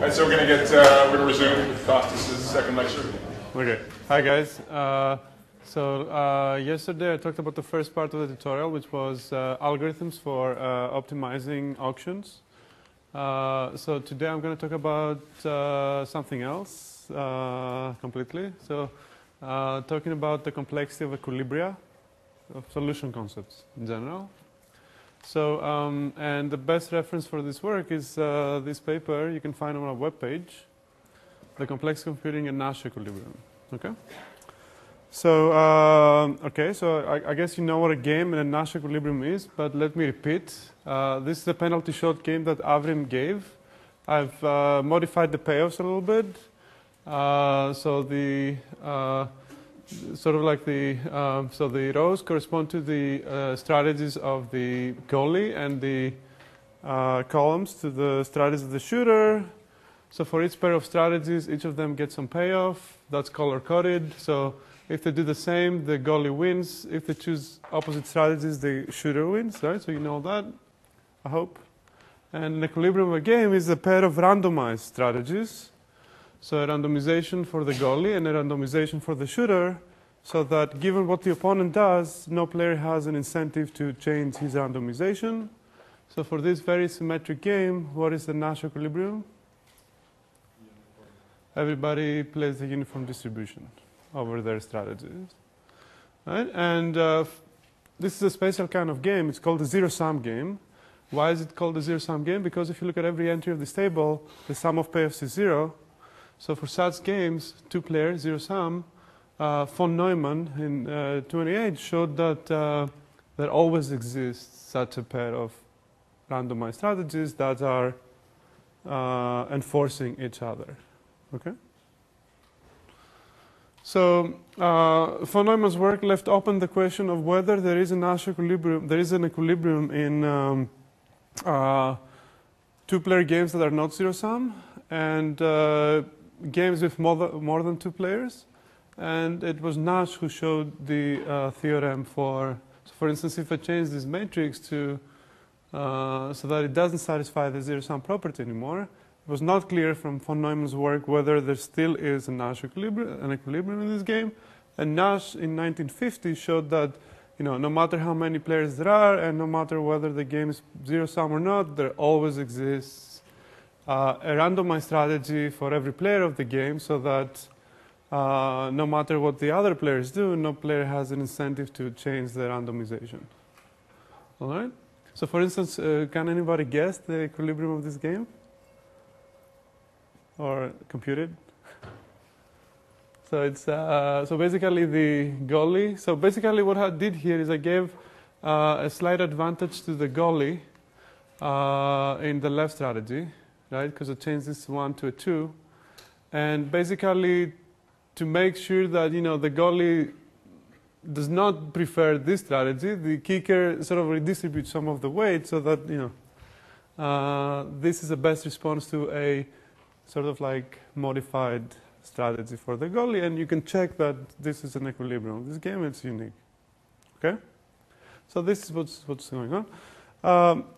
And so we're going to resume with Costas' second lecture. Okay. Hi, guys. Yesterday I talked about the first part of the tutorial, which was algorithms for optimizing auctions. So today I'm going to talk about something else completely. So talking about the complexity of equilibria, of solution concepts in general. So, and the best reference for this work is this paper you can find on our webpage, The Complex Computing and Nash Equilibrium. Okay? So, I guess you know what a game and a Nash equilibrium is, but let me repeat. This is the penalty shot game that Avrim gave. I've modified the payoffs a little bit. So the the rows correspond to the strategies of the goalie, and the columns to the strategies of the shooter. So for each pair of strategies, each of them gets some payoff. That's color-coded. So if they do the same, the goalie wins. If they choose opposite strategies, the shooter wins, right? So you know that, I hope. And an equilibrium of a game is a pair of randomized strategies. So a randomization for the goalie and a randomization for the shooter, so that given what the opponent does, no player has an incentive to change his randomization. So for this very symmetric game, what is the Nash equilibrium? Everybody plays the uniform distribution over their strategies. Right? And this is a special kind of game. It's called a zero-sum game. Why is it called a zero-sum game? Because if you look at every entry of this table, the sum of payoffs is 0. So for such games, two players, zero-sum, von Neumann in 28 showed that there always exists such a pair of randomized strategies that are enforcing each other. Okay? So von Neumann's work left open the question of whether there is a Nash equilibrium. There is an equilibrium in two-player games that are not zero-sum, and games with more than two players. And it was Nash who showed the theorem for instance, if I change this matrix to so that it doesn't satisfy the zero-sum property anymore, it was not clear from von Neumann's work whether there still is a Nash an equilibrium in this game. And Nash in 1950 showed that no matter how many players there are, and no matter whether the game is zero-sum or not, there always exists a randomized strategy for every player of the game, so that no matter what the other players do, no player has an incentive to change the randomization. All right? So for instance, can anybody guess the equilibrium of this game? Or compute it? So it's so basically the goalie. So basically what I did here is I gave a slight advantage to the goalie in the left strategy, right? Because I changed this 1 to a 2, and basically to make sure that the goalie does not prefer this strategy, the kicker sort of redistributes some of the weight, so that this is the best response to a sort of like modified strategy for the goalie, and you can check that this is an equilibrium. This game it's unique. Okay, so this is what's going on.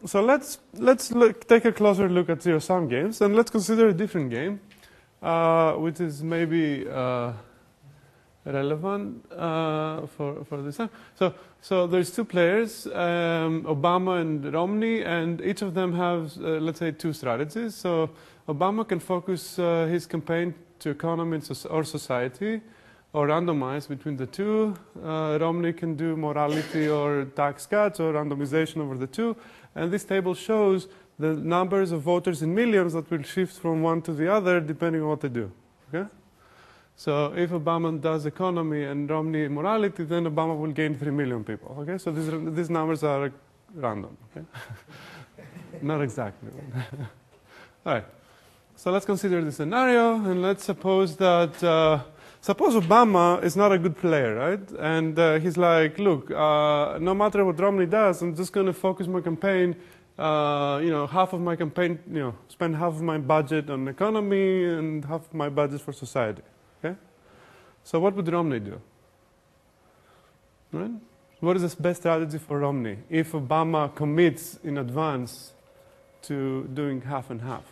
So let's take a closer look at zero-sum games, and let's consider a different game, which is maybe relevant for this time. So there's two players, Obama and Romney, and each of them have, let's say, two strategies. So Obama can focus his campaign to economy or society, or randomize between the two. Romney can do morality or tax cuts or randomization over the two. And this table shows the numbers of voters in millions that will shift from one to the other depending on what they do. Okay? So if Obama does economy and Romney morality, then Obama will gain 3 million people. Okay? So these numbers are random. Okay? Not exactly. All right. So let's consider this scenario, and let's suppose that suppose Obama is not a good player, right? And he's like, look, no matter what Romney does, I'm just going to focus my campaign, half of my campaign, spend half of my budget on economy and half of my budget for society. Okay? So what would Romney do? Right? What is the best strategy for Romney if Obama commits in advance to doing half and half?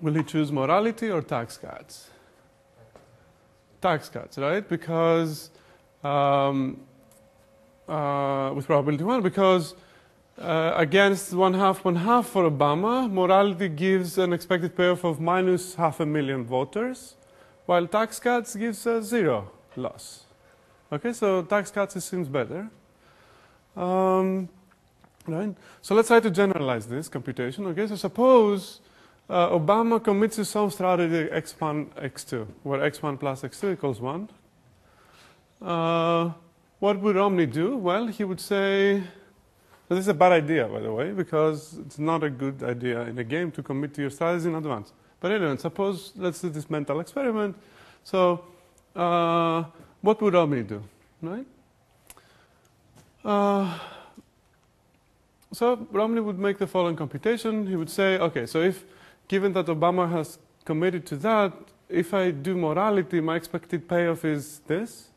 Will he choose morality or tax cuts? Tax cuts, right? Because with probability 1, because against 1/2 for Obama, morality gives an expected payoff of minus 500,000 voters, while tax cuts gives a 0 loss. Okay, so tax cuts seems better. Right? So let's try to generalize this computation. Okay, so suppose Obama commits to some strategy x1, x2, where x1 plus x2 equals 1. What would Romney do? Well, he would say, this is a bad idea, by the way, because it's not a good idea in a game to commit to your strategy in advance. But anyway, suppose, let's do this mental experiment. So, what would Romney do, right? So Romney would make the following computation. He would say, okay, so if, given that Obama has committed to that, if I do morality, my expected payoff is this,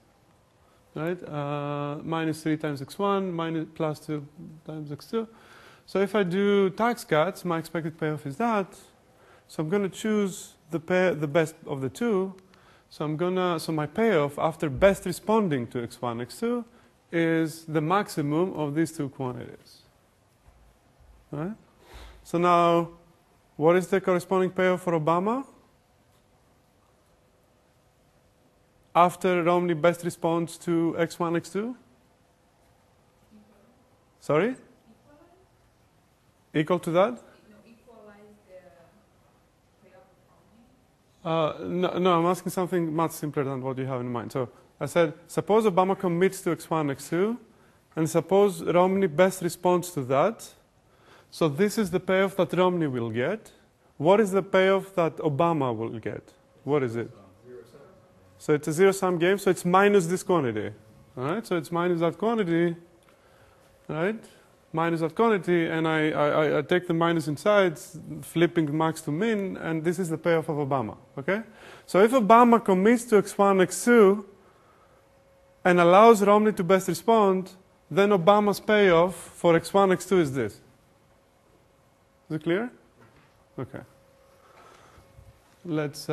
right? Minus 3 times x1, minus plus 2 times x2. So if I do tax cuts, my expected payoff is that. So I'm going to choose the best of the two. So my payoff after best responding to x1, x2 is the maximum of these two quantities. Right? So now, what is the corresponding payoff for Obama? After Romney best responds to x1, x2? Sorry? Equal to that? No, equalize the payoff of Romney? No, I'm asking something much simpler than what you have in mind. So I said, suppose Obama commits to x1, x2, and suppose Romney best responds to that. So this is the payoff that Romney will get. What is the payoff that Obama will get? What is it? So it's a zero-sum game, so it's minus this quantity. All right, so it's minus that quantity, right? Minus that quantity, and I take the minus inside, flipping max to min, and this is the payoff of Obama, okay? So if Obama commits to x1, x2, and allows Romney to best respond, then Obama's payoff for x1, x2 is this. Is it clear? Okay. Let's...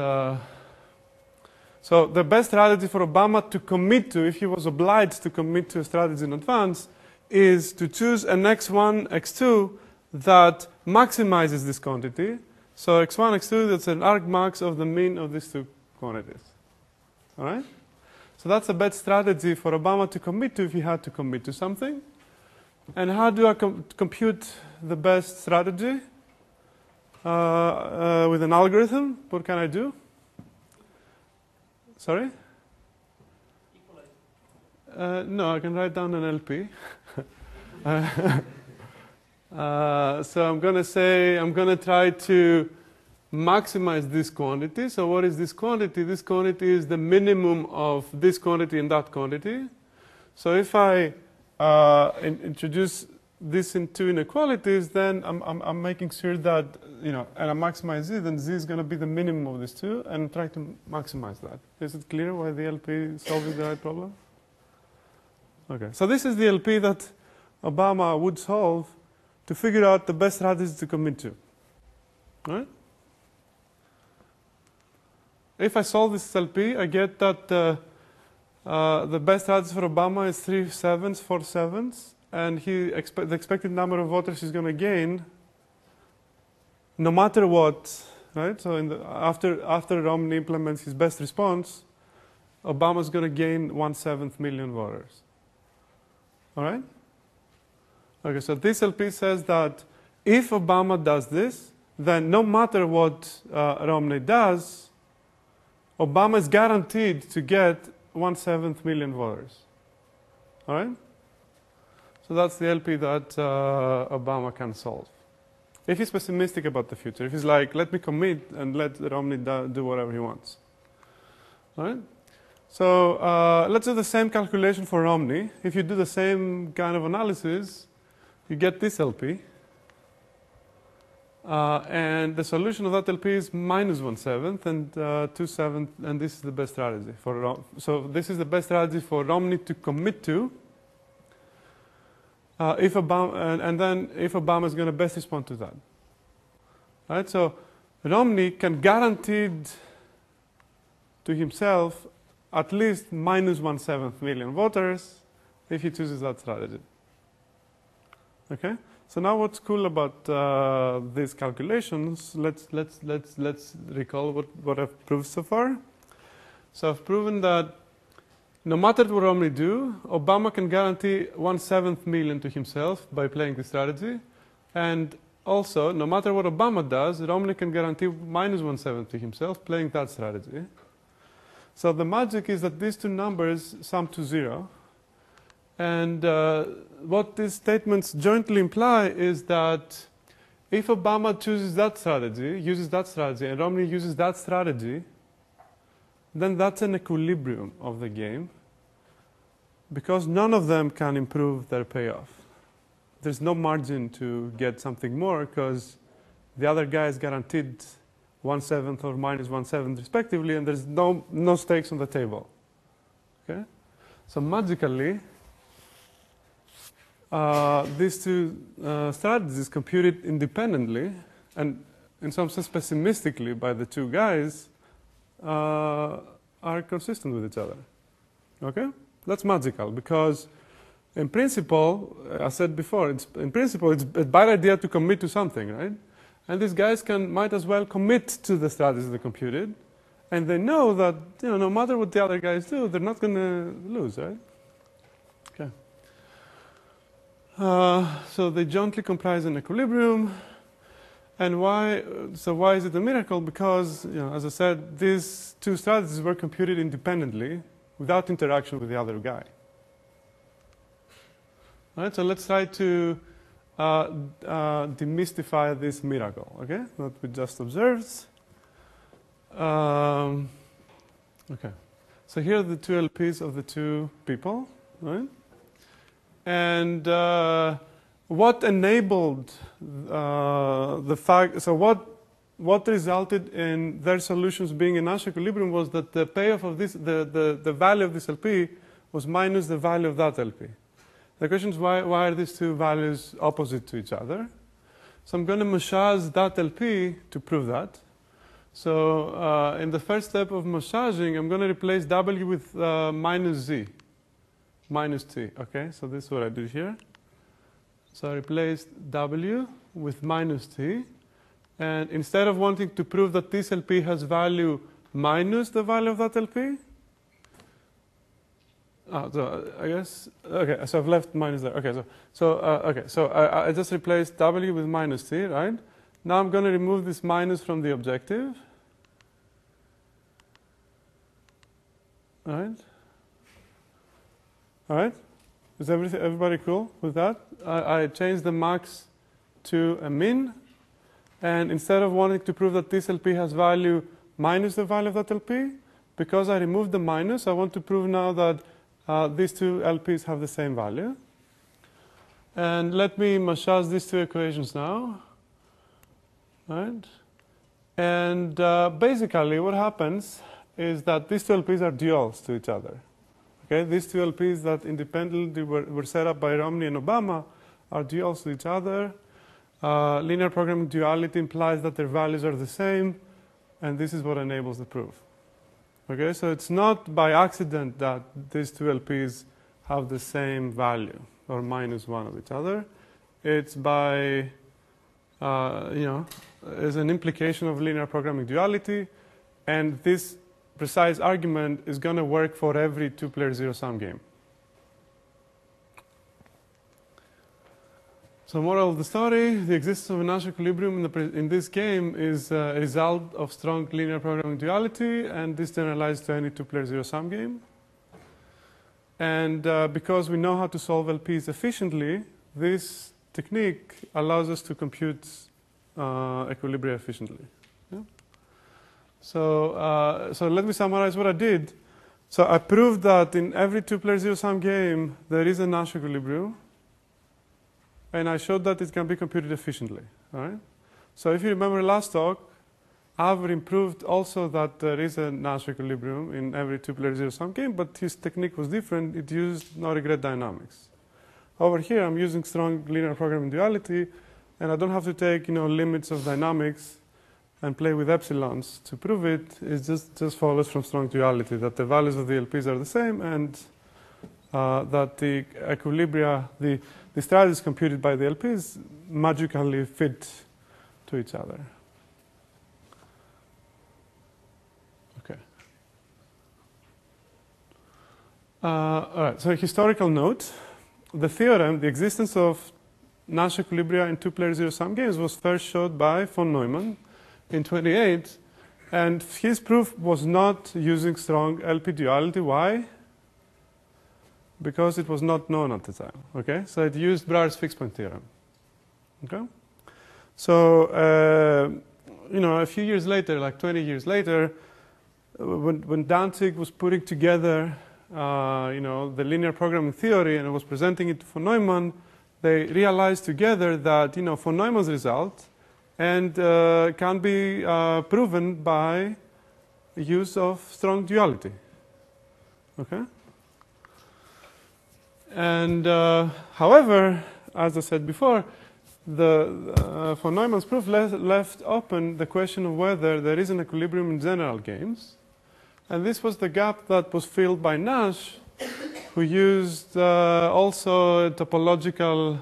So the best strategy for Obama to commit to, if he was obliged to commit to a strategy in advance, is to choose an x1, x2 that maximizes this quantity. So x1, x2, that's an argmax of the mean of these two quantities. All right? So that's a best strategy for Obama to commit to if he had to commit to something. And how do I compute the best strategy? With an algorithm, what can I do? Sorry? No, I can write down an LP. So I'm going to say, I'm going to try to maximize this quantity. So what is this quantity? This quantity is the minimum of this quantity and that quantity. So if I introduce this in two inequalities, then I'm making sure that, and I maximize z, then z is going to be the minimum of these two, and try to maximize that. Is it clear why the LP is solving the right problem? Okay, so this is the LP that Obama would solve to figure out the best strategy to commit to. Right? If I solve this LP, I get that the best strategy for Obama is 3 7s, 4 7s. And the expected number of voters he's going to gain, no matter what, right? So after Romney implements his best response, Obama's going to gain 1/7 million voters. All right? Okay, so this LP says that if Obama does this, then no matter what Romney does, Obama is guaranteed to get 1/7 million voters. All right? So that's the LP that Obama can solve. If he's pessimistic about the future, if he's like, let me commit and let Romney do whatever he wants. All right? So let's do the same calculation for Romney. If you do the same kind of analysis, you get this LP. And the solution of that LP is minus 1/7 and 2/7, and this is the best strategy for so this is the best strategy for Romney to commit to. If Obama, and then if Obama is going to best respond to that. Right? So Romney can guarantee to himself at least minus 1/7 million voters if he chooses that strategy. Okay. So now, what's cool about these calculations? Let's recall what I've proved so far. So I've proven that no matter what Romney do, Obama can guarantee 1/7 million to himself by playing this strategy, and also, no matter what Obama does, Romney can guarantee minus 1/7 to himself playing that strategy. So the magic is that these two numbers sum to 0. And what these statements jointly imply is that if Obama chooses that strategy, uses that strategy, and Romney uses that strategy, then that's an equilibrium of the game, because none of them can improve their payoff. There's no margin to get something more, because the other guy is guaranteed 1/7 or minus 1/7 respectively, and there's no stakes on the table. Okay? So magically, these two strategies computed independently, and in some sense pessimistically by the two guys, are consistent with each other. Okay? That's magical, because in principle, I said before, it's a bad idea to commit to something, right? And these guys might as well commit to the strategies they computed, and they know that no matter what the other guys do, they're not going to lose, right? Okay. So they jointly comprise an equilibrium. And why? So why is it a miracle? Because, as I said, these two strategies were computed independently, without interaction with the other guy. All right. So let's try to demystify this miracle. Okay, that we just observed. Okay. So here are the two LPs of the two people, right? And what enabled the fact? So what resulted in their solutions being in Nash equilibrium was that the payoff of this, the value of this LP, was minus the value of that LP. The question is why are these two values opposite to each other? So I'm going to massage that LP to prove that. So in the first step of massaging, I'm going to replace W with minus Z. Minus T, okay? So this is what I do here. So I replaced W with minus T. And instead of wanting to prove that this LP has value minus the value of that LP, so I guess, okay, so I've left minus there. Okay, so I just replaced W with minus T, right? Now I'm going to remove this minus from the objective. All right? All right? Is everybody cool with that? I changed the max to a min. And instead of wanting to prove that this LP has value minus the value of that LP, because I removed the minus, I want to prove now that these two LPs have the same value. And let me massage these two equations now. Right? And basically what happens is that these two LPs are duals to each other. Okay? These two LPs that independently were set up by Romney and Obama are duals to each other. Linear programming duality implies that their values are the same, and this is what enables the proof. Okay, so it's not by accident that these two LPs have the same value, or minus one of each other. It's by, is an implication of linear programming duality, and this precise argument is going to work for every two-player zero-sum game. So moral of the story, the existence of a Nash equilibrium in this game is a result of strong linear programming duality, and this generalizes to any two-player zero-sum game. And because we know how to solve LPs efficiently, this technique allows us to compute equilibria efficiently. Yeah? So let me summarize what I did. So I proved that in every two-player zero-sum game, there is a Nash equilibrium. And I showed that it can be computed efficiently. All right? So if you remember last talk, I've improved also that there is a Nash equilibrium in every two-player zero-sum game, but his technique was different. It used no-regret dynamics. Over here, I'm using strong linear programming duality, and I don't have to take limits of dynamics and play with epsilons to prove it, it just follows from strong duality, that the values of the LPs are the same, and that the equilibria, the strategies computed by the LPs magically fit to each other. Okay. All right, so a historical note. The theorem, the existence of Nash equilibria in two-player zero-sum games was first showed by von Neumann in 28, and his proof was not using strong LP duality. Why? Because it was not known at the time. Okay, so it used Brouwer's fixed-point theorem. Okay, so a few years later, like 20 years later, when Danzig was putting together the linear programming theory and was presenting it to von Neumann, they realized together that von Neumann's result and can be proven by use of strong duality. Okay. And however, as I said before, the von Neumann's proof left open the question of whether there is an equilibrium in general games. And this was the gap that was filled by Nash, who used also a topological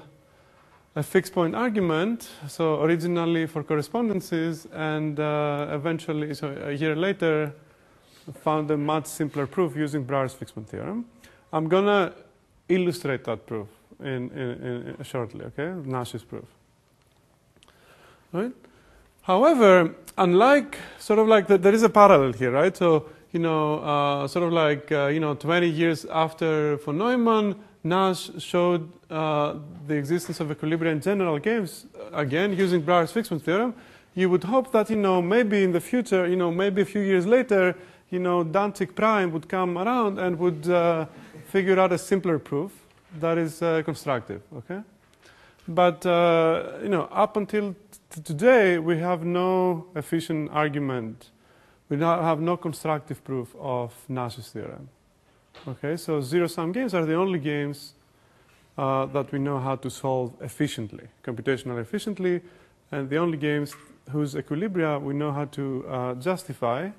fixed-point argument, so originally for correspondences, and eventually, so a year later, found a much simpler proof using Brouwer's fixed-point theorem. I'm going to illustrate that proof in shortly, okay, Nash's proof. Right? However, unlike, sort of like, there is a parallel here, right? So, sort of like, 20 years after von Neumann, Nash showed the existence of equilibria in general games, again, using Brouwer's fixed-point theorem. You would hope that, maybe in the future, maybe a few years later, Danzig prime would come around and would figure out a simpler proof that is constructive, okay? But, up until today, we have no efficient argument. We now have no constructive proof of Nash's theorem. Okay, so zero-sum games are the only games that we know how to solve efficiently, computationally efficiently, and the only games whose equilibria we know how to justify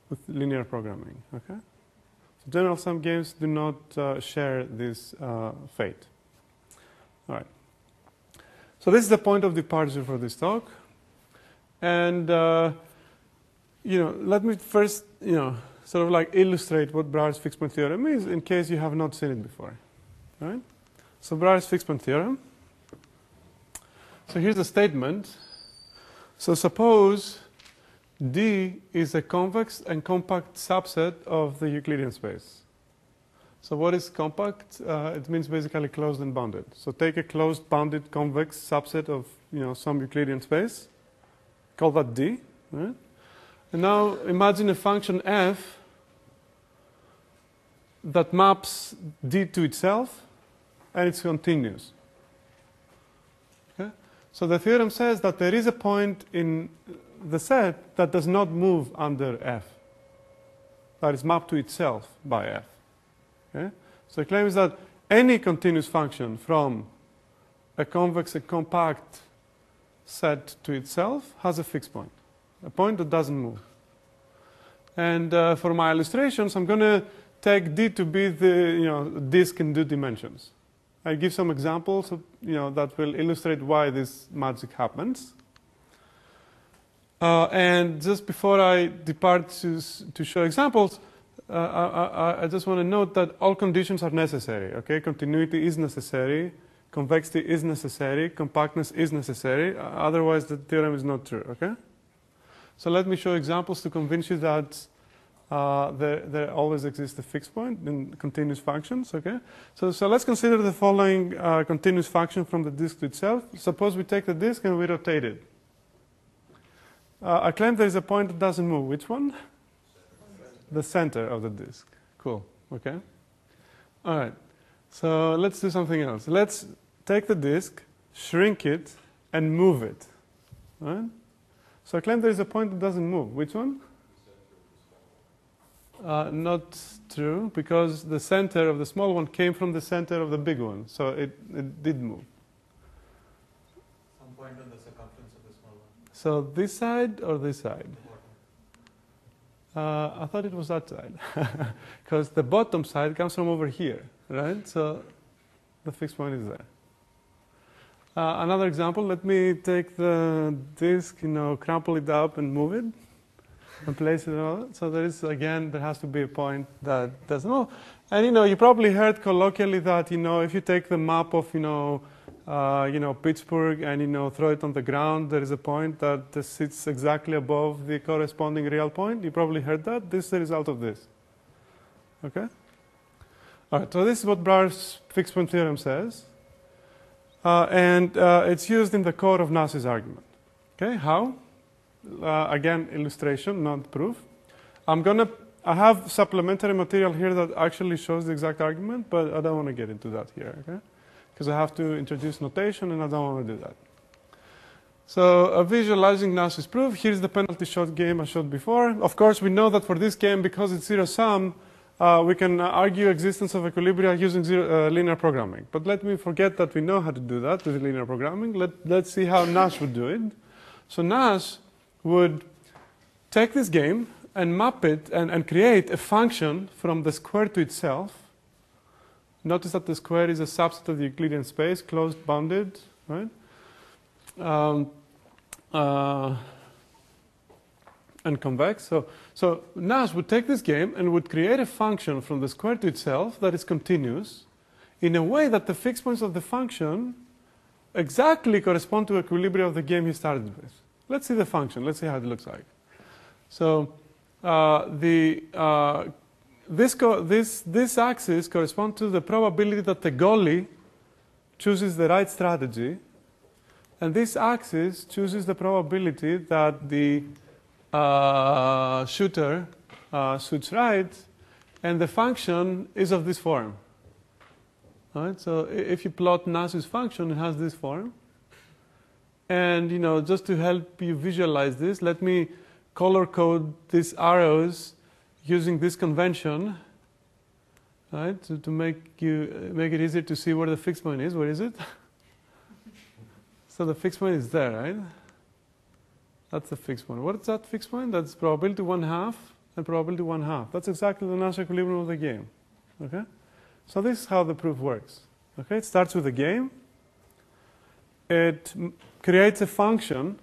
with linear programming. Okay, so general-sum games do not share this fate. All right. So this is the point of departure for this talk, and let me first, sort of like illustrate what Brouwer's fixed-point theorem is in case you have not seen it before. Right? So Brouwer's fixed-point theorem. So here's the statement. So suppose D is a convex and compact subset of the Euclidean space. So what is compact? It means basically closed and bounded. So take a closed, bounded, convex subset of some Euclidean space. Call that D. Right? And now imagine a function f that maps D to itself, and it's continuous. Okay? So the theorem says that there is a point in the set that does not move under f, that is mapped to itself by f. Okay? So the claim is that any continuous function from a convex and compact set to itself has a fixed point, a point that doesn't move. And for my illustrations, I'm going to take D to be the disk in 2 dimensions. I give some examples of, that will illustrate why this magic happens. And just before I depart to show examples, I just want to note that all conditions are necessary. Okay, continuity is necessary, convexity is necessary, compactness is necessary. Otherwise, the theorem is not true. Okay. So let me show examples to convince you that there always exists a fixed point in continuous functions. Okay, so let's consider the following continuous function from the disk to itself. Suppose we take the disk and we rotate it. I claim there is a point that doesn't move. Which one? The center of the disk. Cool. Okay. All right. So let's do something else. Let's take the disk, shrink it, and move it. All right? So I claim there is a point that doesn't move. Which one? Not true, because the center of the small one came from the center of the big one. So it did move. Some point on the circumference of the small one. So this side or this side? I thought it was that side. Because the bottom side comes from over here, right? So the fixed point is there. Another example, let me take the disk, crumple it up and move it and place it on. So there is, again, there has to be a point that doesn't move. And, you probably heard colloquially that, if you take the map of, Pittsburgh and, throw it on the ground, there is a point that sits exactly above the corresponding real point. You probably heard that. This is the result of this. Okay? All right, so this is what Brouwer's fixed point theorem says. And it's used in the core of Nash's argument. Okay, how? Again, illustration, not proof. I have supplementary material here that actually shows the exact argument, but I don't want to get into that here, okay? Because I have to introduce notation, and I don't want to do that. So visualizing Nash's proof, here's the penalty shot game I showed before. Of course, we know that for this game, because it's zero-sum, we can argue existence of equilibria using linear programming. But let me forget that we know how to do that with linear programming. Let's see how Nash would do it. So Nash would take this game and map it and create a function from the square to itself. Notice that the square is a subset of the Euclidean space, closed, bounded, right? And convex. So Nash would take this game and would create a function from the square to itself that is continuous in a way that the fixed points of the function exactly correspond to equilibria of the game he started with. Let's see the function. Let's see how it looks like. So this axis corresponds to the probability that the goalie chooses the right strategy, and this axis chooses the probability that the shooter shoots right, and the function is of this form. All right, so if you plot Nash's function, it has this form. And just to help you visualize this, let me color code these arrows using this convention, right? To make it easier to see where the fixed point is. Where is it? So the fixed point is there, right? That's the fixed point. What is that fixed point? That's probability 1/2 and probability 1/2. That's exactly the Nash equilibrium of the game. Okay? So this is how the proof works. Okay? It starts with a game. It creates a function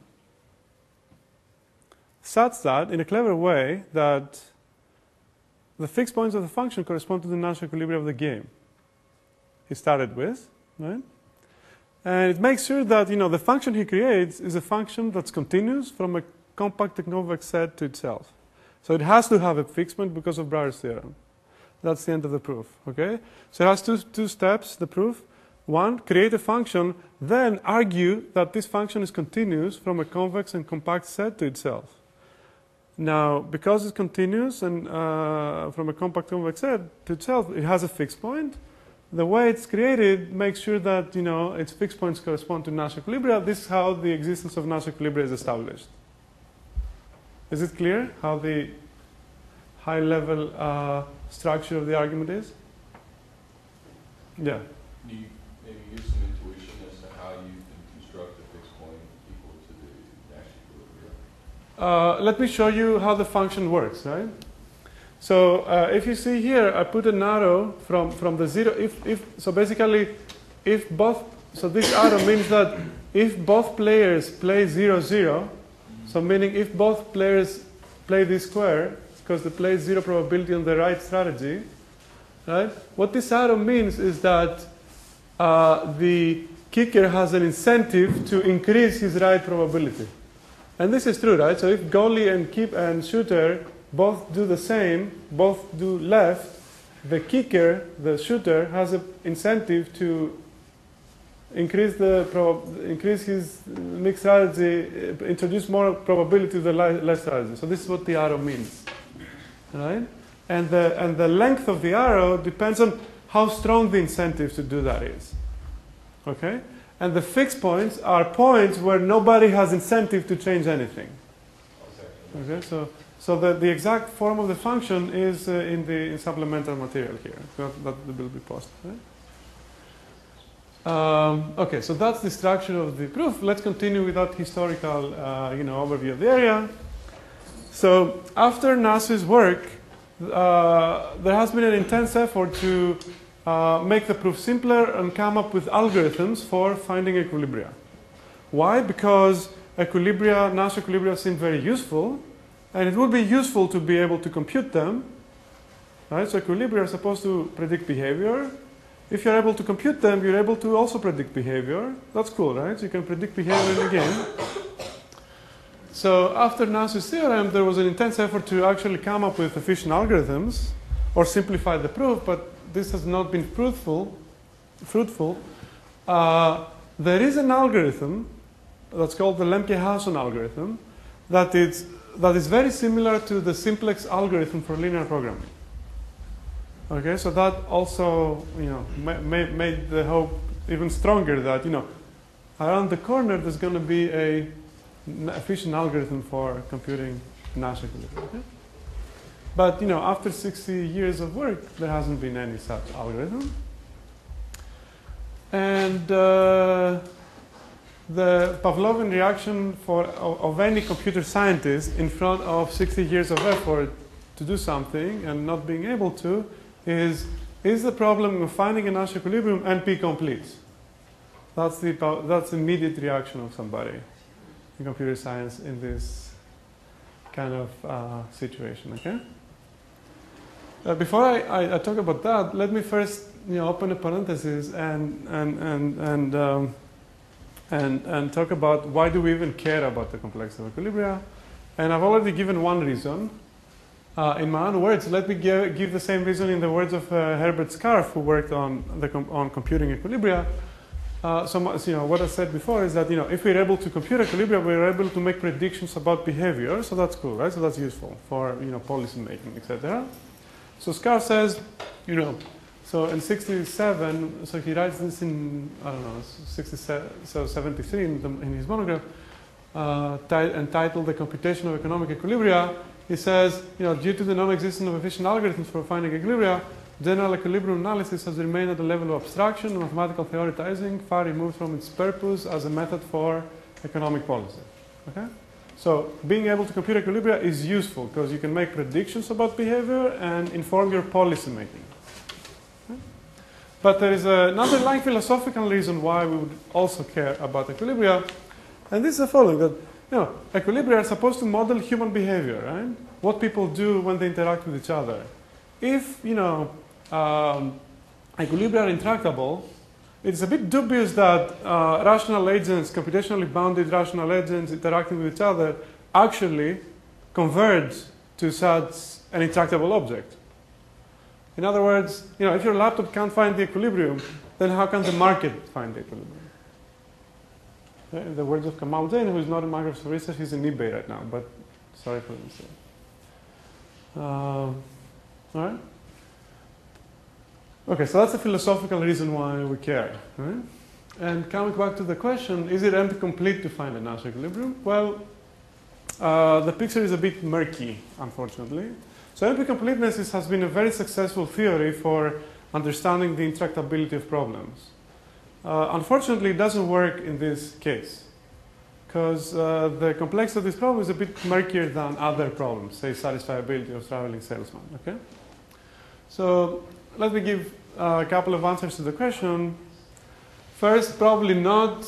such that, in a clever way, that the fixed points of the function correspond to the Nash equilibrium of the game he started with, right? And it makes sure that the function he creates is a function that's continuous from a compact and convex set to itself. So it has to have a fixed point because of Brouwer's theorem. That's the end of the proof. Okay? So it has two steps, the proof. One, create a function, then argue that this function is continuous from a convex and compact set to itself. Now, because it's continuous and from a compact convex set to itself, it has a fixed point. The way it's created makes sure that its fixed points correspond to Nash equilibria. This is how the existence of Nash equilibria is established. Is it clear how the high-level structure of the argument is? Yeah. Can you maybe give some intuition as to how you can construct a fixed point equal to the Nash equilibria? Let me show you how the function works, right? So if you see here, I put an arrow from the zero. So basically, so this arrow means that if both players play 0-0, so meaning if both players play this square, because they play 0 probability on the right strategy, right? What this arrow means is that the kicker has an incentive to increase his right probability. And this is true, right? So if goalie and shooter both do the same, both do left, the kicker, the shooter, has an incentive to increase his mixed strategy, introduce more probability to the left strategy. So this is what the arrow means, right? And the length of the arrow depends on how strong the incentive to do that is. Okay? And the fixed points are points where nobody has incentive to change anything. Okay? So the exact form of the function is in supplemental material here. That will be posted. Right? Okay, so that's the structure of the proof. Let's continue with that historical overview of the area. So after Nash's work, there has been an intense effort to make the proof simpler and come up with algorithms for finding equilibria. Why? Because Nash equilibria seem very useful, and it would be useful to be able to compute them. Right? So equilibria are supposed to predict behavior. If you're able to compute them, you're able to also predict behavior. That's cool, right? So you can predict behavior in a game. So after Nash's theorem, there was an intense effort to actually come up with efficient algorithms or simplify the proof, but this has not been fruitful. There is an algorithm that's called the Lemke-Hausen algorithm that is very similar to the simplex algorithm for linear programming. Okay, so that also made the hope even stronger that around the corner there's going to be an efficient algorithm for computing Nash equilibria. Okay? But after 60 years of work, there hasn't been any such algorithm. And the Pavlovian reaction of any computer scientist in front of 60 years of effort to do something and not being able to is the problem of finding a Nash equilibrium NP-complete? That's the immediate reaction of somebody in computer science in this kind of situation. Okay. Before I talk about that, let me first open a parenthesis and talk about why do we even care about the complexity of equilibria. And I've already given one reason. In my own words, let me give the same reason in the words of Herbert Scarf, who worked on computing equilibria. What I said before is that if we're able to compute equilibria, we're able to make predictions about behavior. So that's cool, right? So that's useful for policy making, etc. So Scarf says, so in 67, so he writes this in 73 in his monograph, entitled "The Computation of Economic Equilibria." He says, due to the non-existence of efficient algorithms for finding equilibria, general equilibrium analysis has remained at the level of abstraction and mathematical theoretizing, far removed from its purpose as a method for economic policy. Okay? So being able to compute equilibria is useful because you can make predictions about behavior and inform your policy making. Okay? But there is another underlying philosophical reason why we would also care about equilibria, and this is the following: that equilibria are supposed to model human behavior, right? What people do when they interact with each other. If, equilibria are intractable, it's a bit dubious that rational agents, computationally bounded rational agents interacting with each other actually converge to such an intractable object. In other words, if your laptop can't find the equilibrium, then how can the market find the equilibrium? In the words of Kamal Jain, who is not in Microsoft Research, he's in eBay right now, but sorry for the mistake. All right? Okay, so that's a philosophical reason why we care. Right? And coming back to the question, is it NP-complete to find a Nash equilibrium? Well, the picture is a bit murky, unfortunately. So NP-completeness has been a very successful theory for understanding the intractability of problems. Unfortunately, it doesn't work in this case because the complexity of this problem is a bit murkier than other problems, say satisfiability of traveling salesman. Okay, so let me give a couple of answers to the question. First, probably not,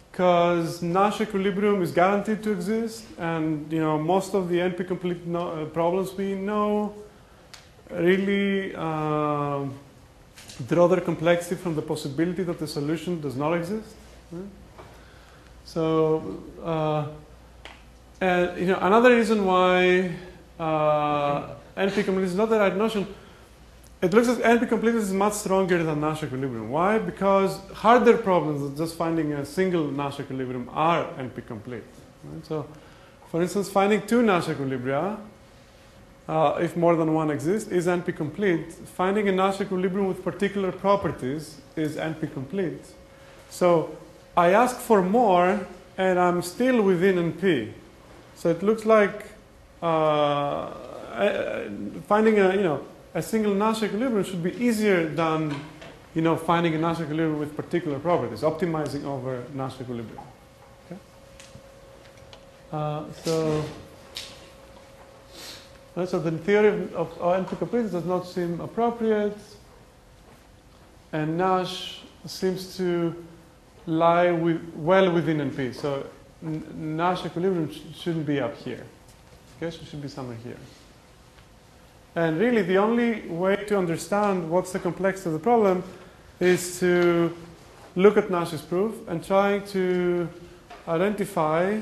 because Nash equilibrium is guaranteed to exist, and most of the NP-complete problems we know really draw their complexity from the possibility that the solution does not exist. Right? So, another reason why NP-completeness is not the right notion, it looks like NP-completeness is much stronger than Nash equilibrium. Why? Because harder problems than just finding a single Nash equilibrium are NP-complete. Right? So, for instance, finding two Nash equilibria, if more than one exists, is NP-complete. Finding a Nash equilibrium with particular properties is NP-complete. So I ask for more, and I'm still within NP. So it looks like finding a single Nash equilibrium should be easier than finding a Nash equilibrium with particular properties, optimizing over Nash equilibrium. Okay? So the theory of NP-completeness does not seem appropriate, and Nash seems to lie well within NP. So Nash equilibrium shouldn't be up here. Okay, so it should be somewhere here. And really, the only way to understand what's the complexity of the problem is to look at Nash's proof and try to identify,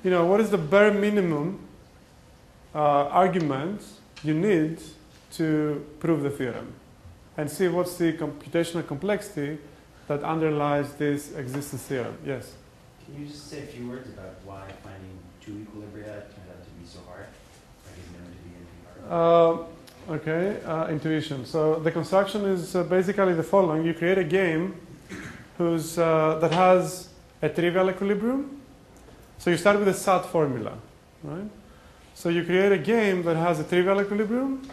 what is the bare minimum argument you need to prove the theorem, and see what's the computational complexity that underlies this existence theorem. Yes? Can you just say a few words about why finding two equilibria turned out to be so hard? Like it's known to be NP hard. Intuition. So the construction is basically the following. You create a game that has a trivial equilibrium. So you start with a SAT formula, right? So you create a game that has a trivial equilibrium,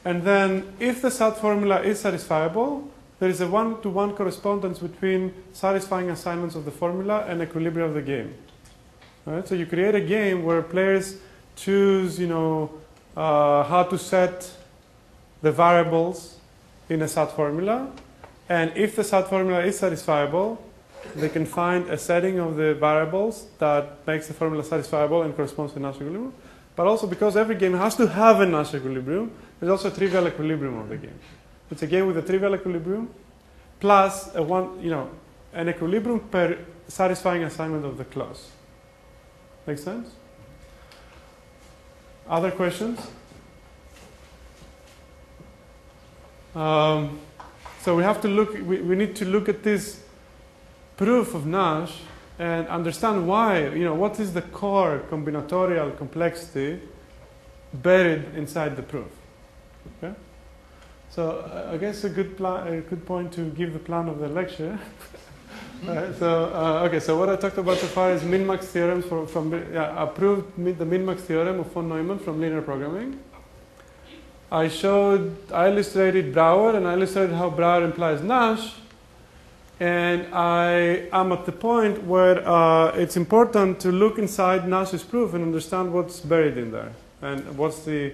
and then if the SAT formula is satisfiable, there is a one-to-one correspondence between satisfying assignments of the formula and equilibrium of the game. Right? So you create a game where players choose, how to set the variables in a SAT formula, and if the SAT formula is satisfiable, they can find a setting of the variables that makes the formula satisfiable and corresponds to Nash equilibrium. But also because every game has to have a Nash equilibrium, there's also a trivial equilibrium of the game. It's a game with a trivial equilibrium plus an equilibrium per satisfying assignment of the clause. Make sense? Other questions? So we have to look. We need to look at this proof of Nash and understand why. What is the core combinatorial complexity buried inside the proof? Okay. So I guess a good point to give the plan of the lecture. Right, so what I talked about so far is min-max theorems I proved the min-max theorem of von Neumann from linear programming. I illustrated Brouwer, and I illustrated how Brouwer implies Nash. And I am at the point where it's important to look inside Nash's proof and understand what's buried in there, and what's the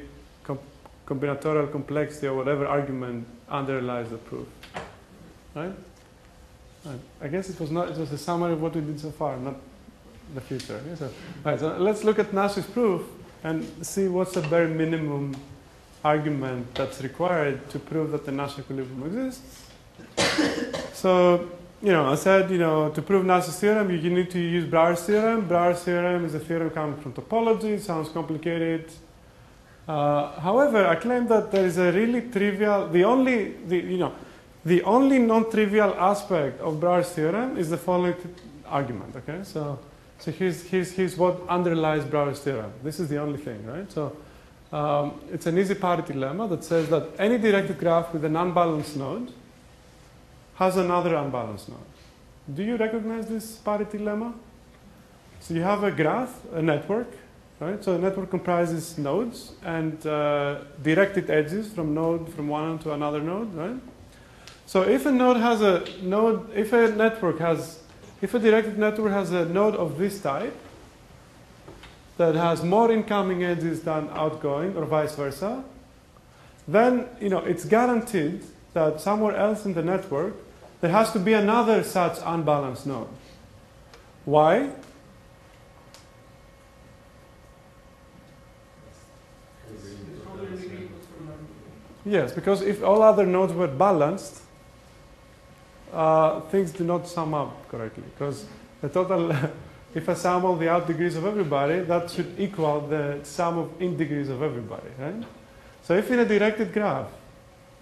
combinatorial complexity or whatever argument underlies the proof. Right? I guess it was a summary of what we did so far, not the future. Okay, so let's look at Nash's proof and see what's the bare minimum argument that's required to prove that the Nash equilibrium exists. So, I said, to prove Nash's theorem, you need to use Brouwer's theorem. Brouwer's theorem is a theorem coming from topology. It sounds complicated. However, I claim that there is a really trivial, the only non-trivial aspect of Brouwer's theorem is the following argument. Okay, so here's what underlies Brouwer's theorem. This is the only thing, right? So it's an easy parity lemma that says that any directed graph with an unbalanced node has another unbalanced node. Do you recognize this parity lemma? So you have a graph, a network, right? So a network comprises nodes and directed edges from one node to another node, right? So if a directed network has a node of this type that has more incoming edges than outgoing, or vice versa, then it's guaranteed that somewhere else in the network there has to be another such unbalanced node. Why? Yes, because if all other nodes were balanced, things do not sum up correctly. Because the total, if I sum all the out degrees of everybody, that should equal the sum of in degrees of everybody, right? So if in a directed graph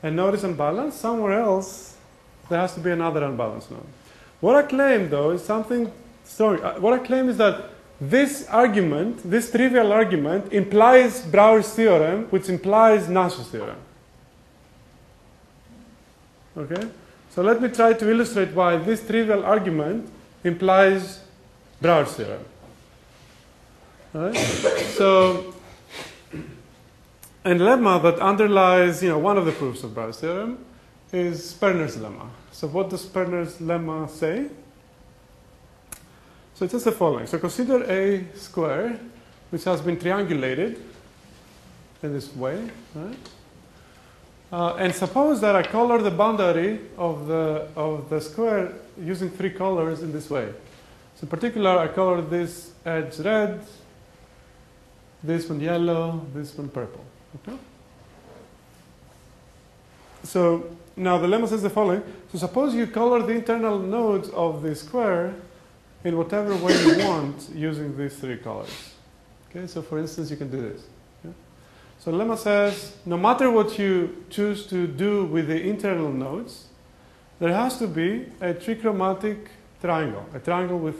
a node is unbalanced, somewhere else there has to be another unbalanced node. What I claim, though, is something sorry. What I claim is that this argument, this trivial argument, implies Brouwer's theorem, which implies Nash's theorem. Okay? So let me try to illustrate why this trivial argument implies Brouwer's theorem. Right? So, a lemma that underlies, one of the proofs of Brouwer's theorem is Sperner's lemma. So what does Sperner's lemma say? So it says the following. So consider a square which has been triangulated in this way, right? And suppose that I color the boundary of the square using 3 colors in this way. So in particular, I color this edge red, this one yellow, this one purple. Okay? So now the lemma says the following. So suppose you color the internal nodes of the square in whatever way you want using these 3 colors. Okay, so for instance, you can do this. Okay? So the lemma says, no matter what you choose to do with the internal nodes, there has to be a trichromatic triangle, a triangle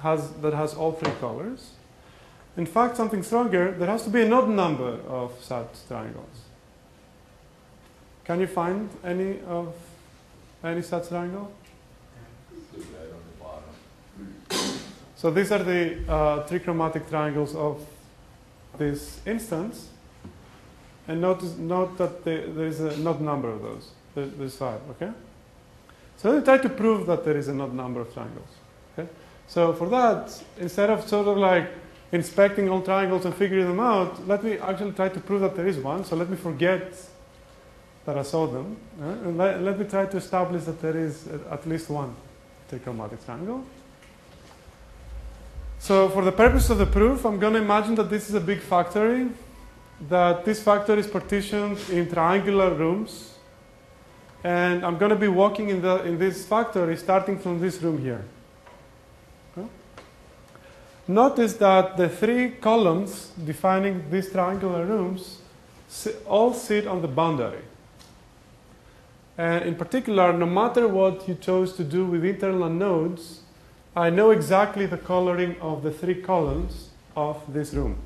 that has all 3 colors. In fact, something stronger, there has to be an odd number of such triangles. Can you find any such triangle? The red on the bottom. So these are the trichromatic triangles of this instance. And note that there is an odd number of those. There's 5, okay? So let me try to prove that there is an odd number of triangles. Okay? So for that, instead of sort of like inspecting all triangles and figuring them out, let me actually try to prove that there is one. So let me forget that I saw them. And let me try to establish that there is at least one trichromatic triangle. So for the purpose of the proof, I'm going to imagine that this is a big factory, that this factory is partitioned in triangular rooms, and I'm going to be walking in this factory starting from this room here. Okay? Notice that the 3 columns defining these triangular rooms all sit on the boundary. And in particular, no matter what you chose to do with internal nodes, I know exactly the coloring of the 3 columns of this room.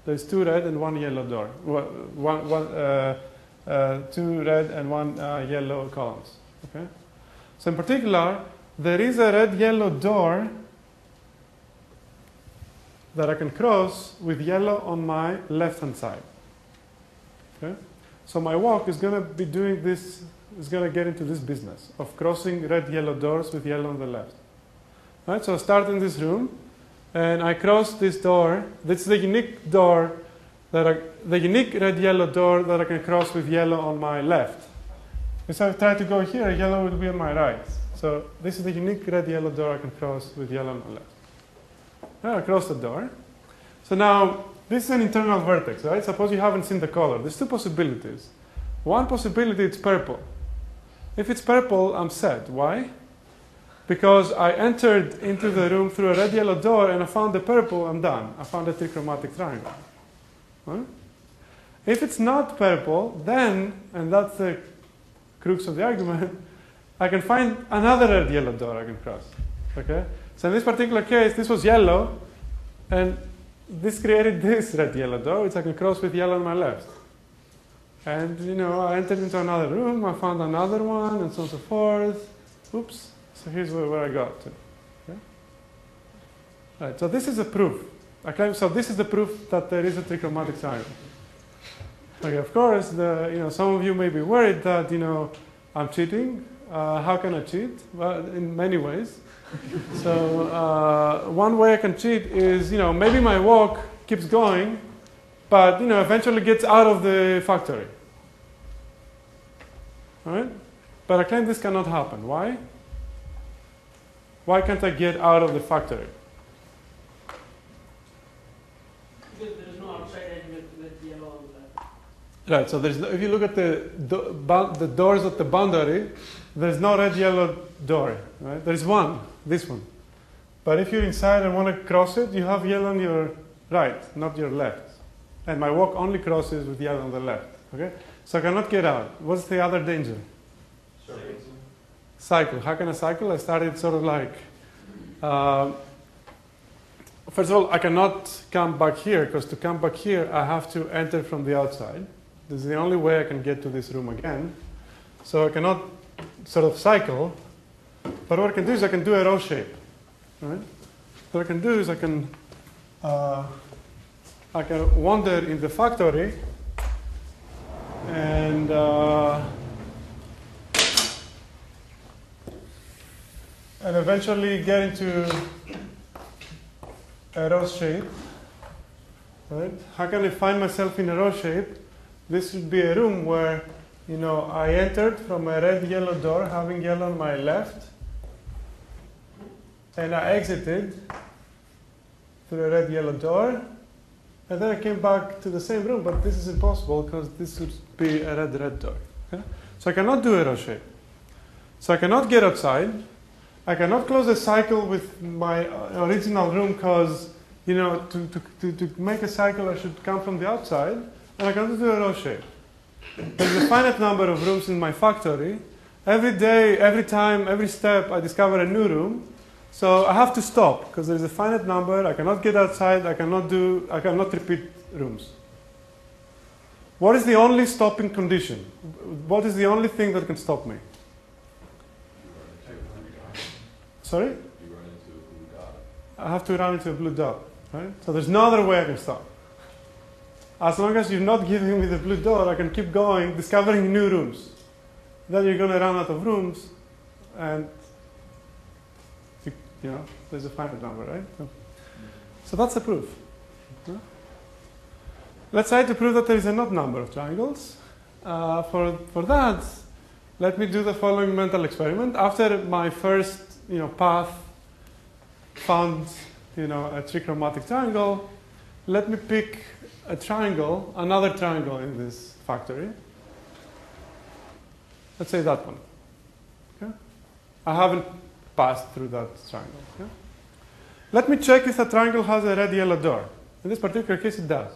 There's 2 red and 1 yellow door. 2 red and 1 yellow columns. Okay? So in particular, there is a red-yellow door that I can cross with yellow on my left-hand side. Okay? So my walk is going to be doing this, is going to get into this business of crossing red-yellow doors with yellow on the left. Right? So I start in this room, and I cross this door. That's the unique door, the unique red-yellow door that I can cross with yellow on my left. If I try to go here, yellow will be on my right. So this is the unique red-yellow door I can cross with yellow on my left. I cross the door. So now, this is an internal vertex, right? Suppose you haven't seen the color. There's 2 possibilities. One possibility, it's purple. If it's purple, I'm set. Why? Because I entered into the room through a red-yellow door and I found the purple, I'm done. I found a trichromatic triangle. Right? If it's not purple, then, and that's the crux of the argument, I can find another red-yellow door I can cross. Okay? So in this particular case, this was yellow, and this created this red-yellow door, which I can cross with yellow on my left. And, you know, I entered into another room, I found another one, and so on and so forth. Oops. So here's where I got to. Okay? Right, so this is a proof. So this is the proof that there is a trichromatic triangle. Okay, of course, some of you may be worried that, I'm cheating. How can I cheat? Well, in many ways. So one way I can cheat is, maybe my walk keeps going, but, eventually gets out of the factory. All right? But I claim this cannot happen. Why? Why can't I get out of the factory? Because there is no outside edge with yellow on the left. Right, so if you look at the doors at the boundary, there's no red-yellow door. Right? There's one, this one. But if you're inside and want to cross it, you have yellow on your right, not your left. And my walk only crosses with yellow on the left. Okay? So I cannot get out. What's the other danger? Cycle. How can I cycle? I started sort of like, first of all, I cannot come back here, because to come back here, I have to enter from the outside. This is the only way I can get to this room again. So I cannot sort of cycle. But what I can do is I can do a row shape. Right? What I can do is I can wander in the factory and and eventually get into a row shape, right? How can I find myself in a row shape? This would be a room where, you know, I entered from a red-yellow door, having yellow on my left, and I exited through a red-yellow door, and then I came back to the same room, but this is impossible because this would be a red-red door. Okay? So I cannot do a row shape. So I cannot get outside. I cannot close a cycle with my original room because, you know, to make a cycle I should come from the outside, and I cannot do a row shape. There's a finite number of rooms in my factory. Every day, every time, every step, I discover a new room. So I have to stop because there's a finite number. I cannot get outside. I cannot repeat rooms. What is the only stopping condition? What is the only thing that can stop me? Sorry? You run into a blue dot. I have to run into a blue dot, right? So there's no other way I can stop. As long as you're not giving me the blue dot, I can keep going, discovering new rooms. Then you're going to run out of rooms, and you know, there's a finite number, right? So that's a proof. Yeah? Let's try to prove that there is an odd number of triangles. For that, let me do the following mental experiment. After my first, you know, path found, you know, a trichromatic triangle, let me pick a triangle, another triangle in this factory. Let's say that one. Okay? I haven't passed through that triangle. Okay? Let me check if the triangle has a red-yellow door. In this particular case, it does.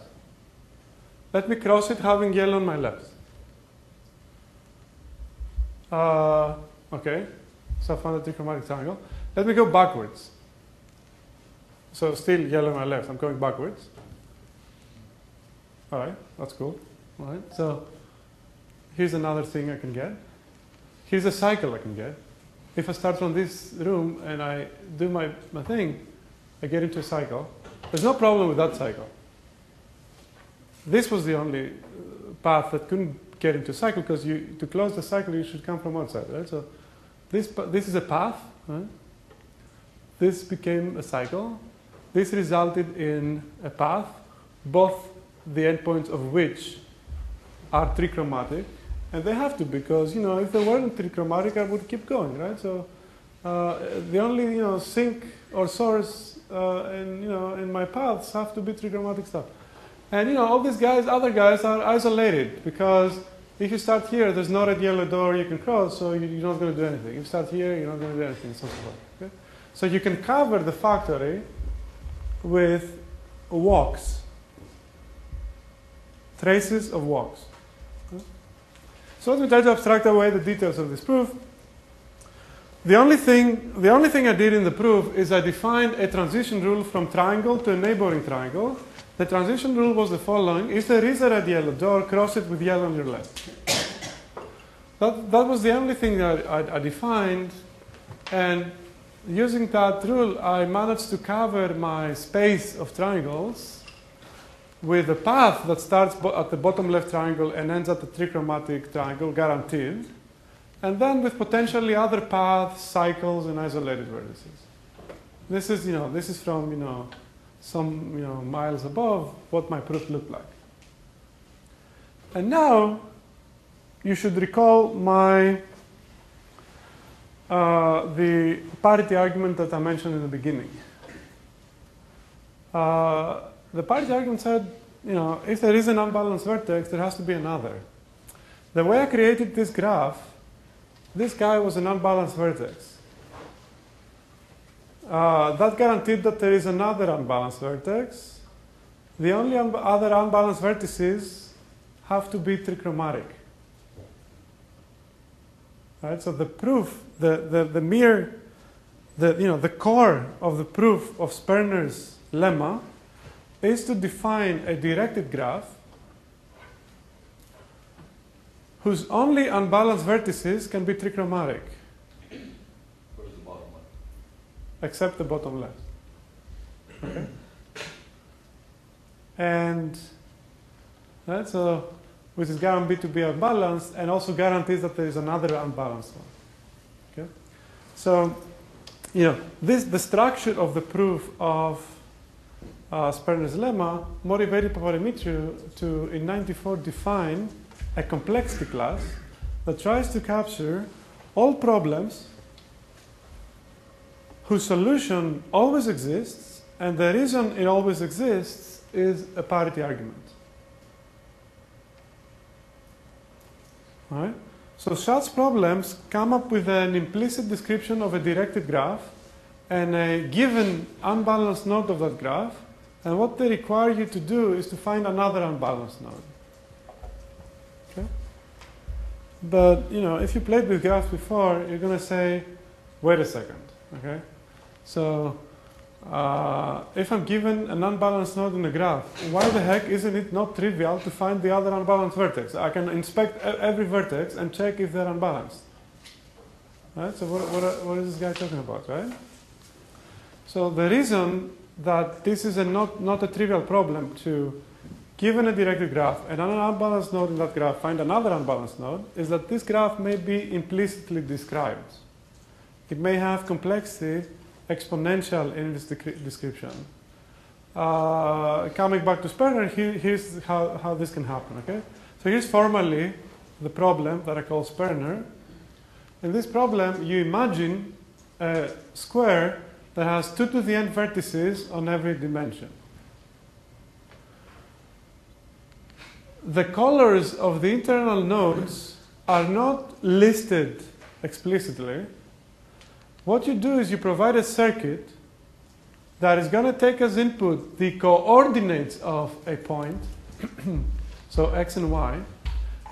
Let me cross it having yellow on my left. Okay, so I found a trichromatic triangle. Let me go backwards. So still yellow on my left. I'm going backwards. All right, that's cool. All right, so here's another thing I can get. Here's a cycle I can get. If I start from this room and I do my thing, I get into a cycle. There's no problem with that cycle. This was the only path that couldn't get into a cycle because to close the cycle, you should come from outside, right? So this is a path. Right? This became a cycle. This resulted in a path, both the endpoints of which are trichromatic. And they have to, because, you know, if they weren't trichromatic, I would keep going, right? So the only, you know, sink or source in my paths have to be trichromatic stuff. And, you know, all these guys, other guys are isolated, because if you start here, there's not a yellow door you can cross, so you're not going to do anything. If you start here, you're not going to do anything, so forth. Okay? So you can cover the factory with walks, traces of walks. So let me try to abstract away the details of this proof. The only thing I did in the proof is I defined a transition rule from triangle to a neighboring triangle. The transition rule was the following: if there is a red yellow door, cross it with yellow on your left. That was the only thing that I defined, and using that rule, I managed to cover my space of triangles with a path that starts at the bottom left triangle and ends at the trichromatic triangle, guaranteed, and then with potentially other paths, cycles, and isolated vertices. This is from, some, miles above what my proof looked like. And now, you should recall the parity argument that I mentioned in the beginning. The parity argument said, if there is an unbalanced vertex, there has to be another. The way I created this graph, this guy was an unbalanced vertex. That guaranteed that there is another unbalanced vertex. The only other unbalanced vertices have to be trichromatic. Right? So the proof, the core of the proof of Sperner's lemma is to define a directed graph whose only unbalanced vertices can be trichromatic. Where's the bottom one? Except the bottom left. Okay? And so, which is guaranteed to be unbalanced, and also guarantees that there is another unbalanced one. Okay? So the structure of the proof of Sperner's lemma motivated Papademetriou to, in 1994, define a complexity class that tries to capture all problems whose solution always exists, and the reason it always exists is a parity argument. All right? So such problems come up with an implicit description of a directed graph and a given unbalanced node of that graph, and what they require you to do is to find another unbalanced node. Okay? But if you played with graphs before, you're going to say, wait a second. Okay? So if I'm given an unbalanced node in a graph, why the heck isn't it not trivial to find the other unbalanced vertex? I can inspect every vertex and check if they're unbalanced. Right? So what is this guy talking about, right? So the reason that this is not a trivial problem to, given a directed graph and an unbalanced node in that graph, find another unbalanced node, is that this graph may be implicitly described. It may have complexity exponential in its description. Coming back to Sperner, here's how this can happen. Okay, so here's formally the problem that I call Sperner. In this problem, you imagine a square that has 2 to the n vertices on every dimension. The colors of the internal nodes are not listed explicitly. What you do is you provide a circuit that is going to take as input the coordinates of a point, so x and y.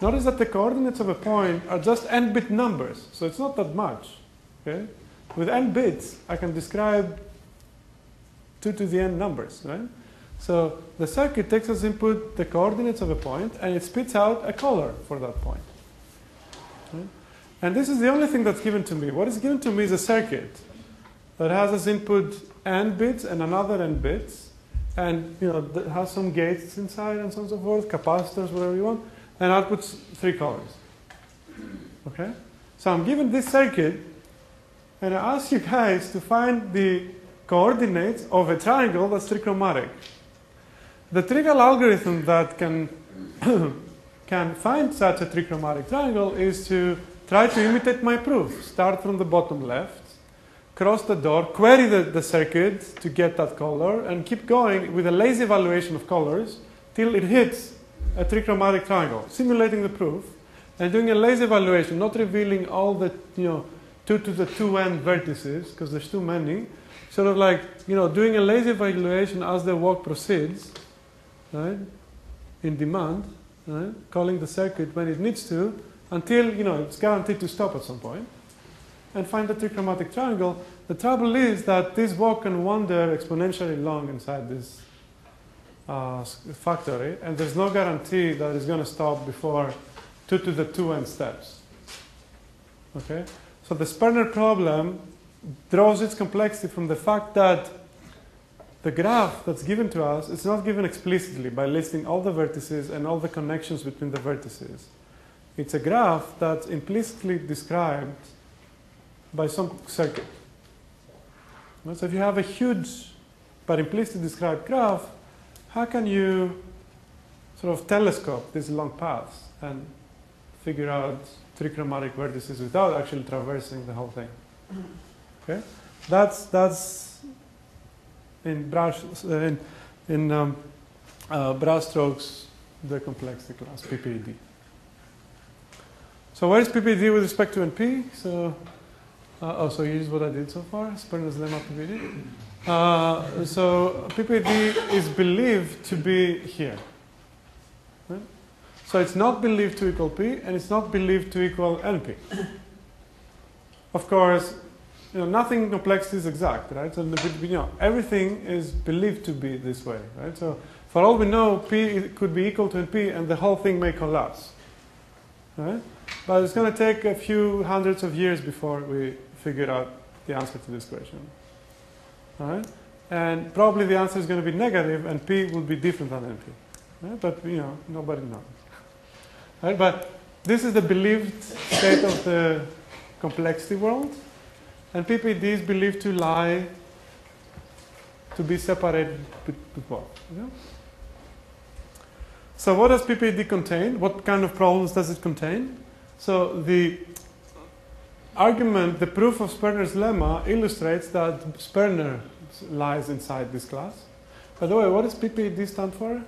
Notice that the coordinates of a point are just n-bit numbers, so it's not that much. Okay? With n bits, I can describe 2 to the n numbers. Right? So the circuit takes as input the coordinates of a point, and it spits out a color for that point. Right? And this is the only thing that's given to me. What is given to me is a circuit that has as input n bits and another n bits, and that has some gates inside and so on and so forth, capacitors, whatever you want, and outputs 3 colors. Okay? So I'm given this circuit, and I ask you guys to find the coordinates of a triangle that's trichromatic. The trivial algorithm that can find such a trichromatic triangle is to try to imitate my proof. Start from the bottom left, cross the door, query the circuit to get that color, and keep going with a lazy evaluation of colors till it hits a trichromatic triangle, simulating the proof, and doing a lazy evaluation, not revealing all the 2 to the 2n vertices, because there's too many, sort of like doing a lazy evaluation as the walk proceeds, right, in demand, right, calling the circuit when it needs to, until it's guaranteed to stop at some point, and find the trichromatic triangle. The trouble is that this walk can wander exponentially long inside this factory, and there's no guarantee that it's going to stop before 2 to the 2n steps. Okay? So the Sperner problem draws its complexity from the fact that the graph that's given to us is not given explicitly by listing all the vertices and all the connections between the vertices. It's a graph that's implicitly described by some circuit. So if you have a huge but implicitly described graph, how can you sort of telescope these long paths and figure out trichromatic vertices without actually traversing the whole thing? Okay, that's in Brouwer strokes the complexity class PPAD. So where is PPAD with respect to NP? So so here's what I did so far. Sperner's lemma PPAD. So PPAD is believed to be here. Right? So it's not believed to equal P, and it's not believed to equal NP. Of course, nothing in complexity is exact, right? So everything is believed to be this way, right? So for all we know, P could be equal to NP, and the whole thing may collapse, right? But it's going to take a few hundreds of years before we figure out the answer to this question. All right? And probably the answer is going to be negative, and P will be different than NP. Right? But, nobody knows. Right? But this is the believed state of the complexity world. and PPAD is believed to lie, to be separated before. Yeah? So what does PPAD contain? What kind of problems does it contain? So the argument, the proof of Sperner's lemma illustrates that Sperner lies inside this class. By the way, what does PPAD stand for?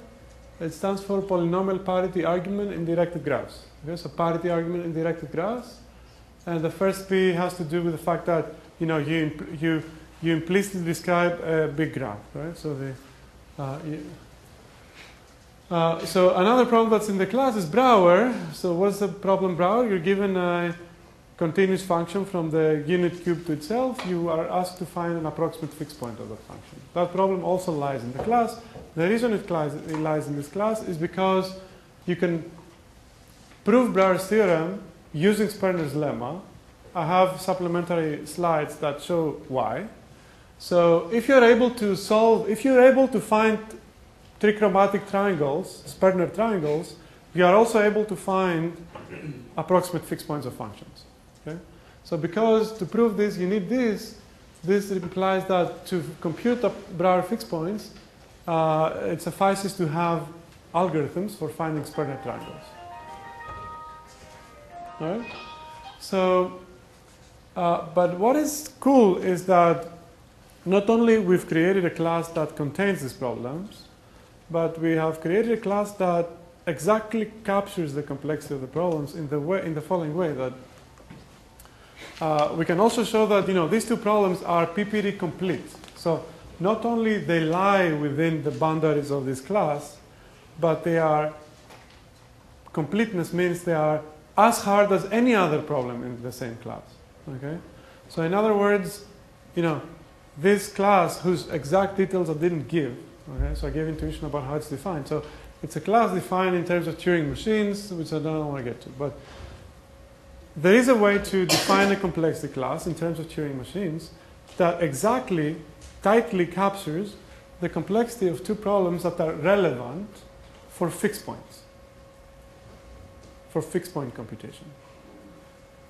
It stands for polynomial parity argument in directed graphs. Okay, so parity argument in directed graphs. And the first P has to do with the fact that you implicitly describe a big graph, right? So so another problem that's in the class is Brouwer. So what's the problem Brouwer? You're given a continuous function from the unit cube to itself. You are asked to find an approximate fixed point of that function. That problem also lies in the class. The reason it lies in this class is because you can prove Brouwer's theorem using Sperner's lemma. I have supplementary slides that show why. So if you're able to find trichromatic triangles, Sperner triangles, you are also able to find approximate fixed points of functions. Okay? So because to prove this, you need this. This implies that to compute Brouwer fixed points, it suffices to have algorithms for finding Sperner triangles. All right? So, but what is cool is that not only we've created a class that contains these problems, but we have created a class that exactly captures the complexity of the problems in the following way. That we can also show that these two problems are PPAD complete. So not only they lie within the boundaries of this class, but they are completeness means they are as hard as any other problem in the same class. Okay. So in other words, this class whose exact details I didn't give. Okay, so I gave intuition about how it's defined. So it's a class defined in terms of Turing machines, which I don't want to get to. But there is a way to define a complexity class in terms of Turing machines that exactly, tightly captures the complexity of two problems that are relevant for fixed points, for fixed point computation.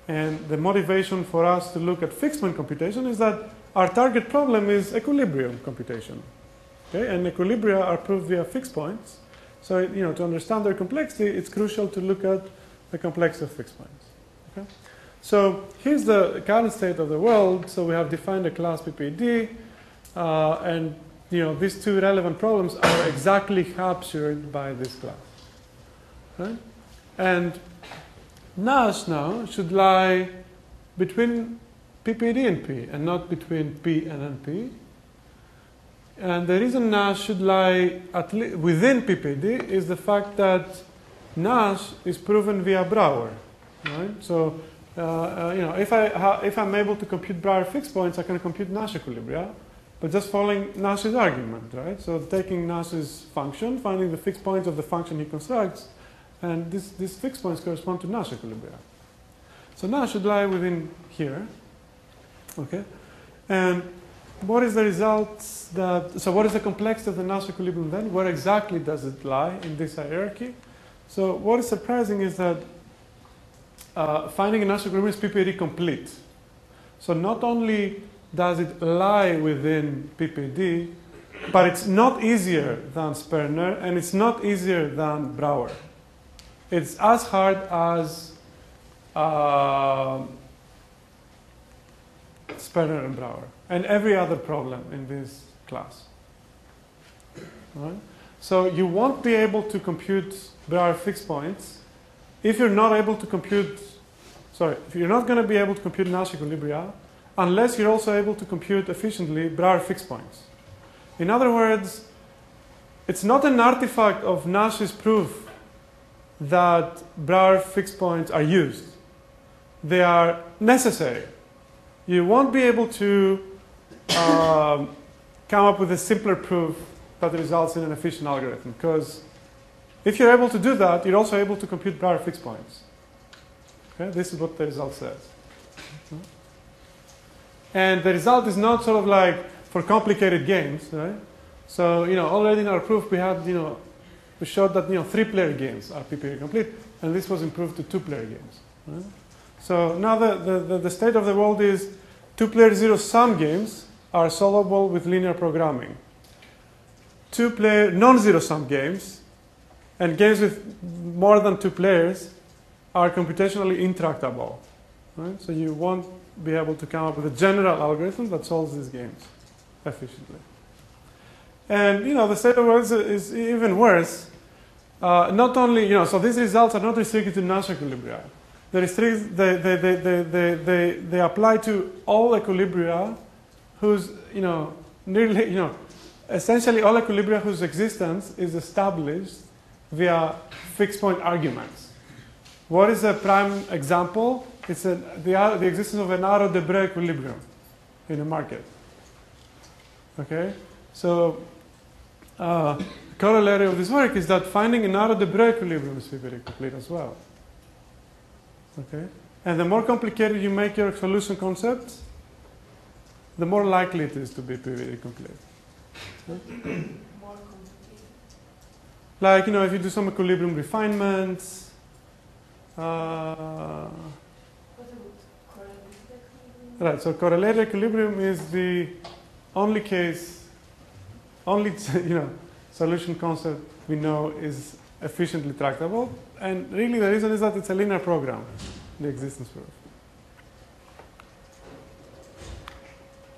And the motivation for us to look at fixed point computation is that our target problem is equilibrium computation. Okay? And equilibria are proved via fixed points. So, to understand their complexity, it's crucial to look at the complexity of fixed points. Okay? So here's the current state of the world. So we have defined a class PPAD, and these two relevant problems are exactly captured by this class. Okay? And Nash now should lie between PPAD and P, and not between P and NP. And the reason Nash should lie within PPAD is the fact that Nash is proven via Brouwer. Right? So, if I'm able to compute Brouwer fixed points, I can compute Nash equilibria, but just following Nash's argument, right? So taking Nash's function, finding the fixed points of the function he constructs, and these fixed points correspond to Nash equilibria. So Nash should lie within here. Okay, and what is the result so what is the complexity of the Nash equilibrium then? Where exactly does it lie in this hierarchy? So what is surprising is that finding a Nash equilibrium is PPAD complete. So not only does it lie within PPAD, but it's not easier than Sperner, and it's not easier than Brouwer. It's as hard as Sperner and Brouwer, and every other problem in this class. Right? So you won't be able to compute Brouwer fixed points if you're not able to compute, if you're not going to be able to compute Nash equilibria unless you're also able to compute efficiently Brouwer fixed points. In other words, it's not an artifact of Nash's proof that Brouwer fixed points are used. They are necessary. You won't be able to come up with a simpler proof that results in an efficient algorithm, because if you're able to do that, you're also able to compute Brouwer fixed points. Okay? This is what the result says. And the result is not sort of like for complicated games, right? So, already in our proof we had, we showed that, 3-player games are PPAD complete, and this was improved to 2-player games. Right? So now the state of the world is Two-player zero-sum games are solvable with linear programming. Two-player non-zero-sum games and games with more than 2 players are computationally intractable. Right? So you won't be able to come up with a general algorithm that solves these games efficiently. And the state of the world is even worse. Not only, so these results are not restricted to Nash equilibria. They apply to all equilibria whose, nearly, essentially all equilibria whose existence is established via fixed point arguments. What is a prime example? It's the existence of an Arrow-Debreu equilibrium in a market. Okay? So, corollary of this work is that finding an Arrow-Debreu equilibrium is PPAD complete as well. Okay? And the more complicated you make your solution concepts, the more likely it is to be PPAD complete. More complicated. Like, if you do some equilibrium refinements, What about correlated equilibrium? right, so correlated equilibrium is the only solution concept we know is efficiently tractable. And really the reason is that it's a linear program, the existence proof.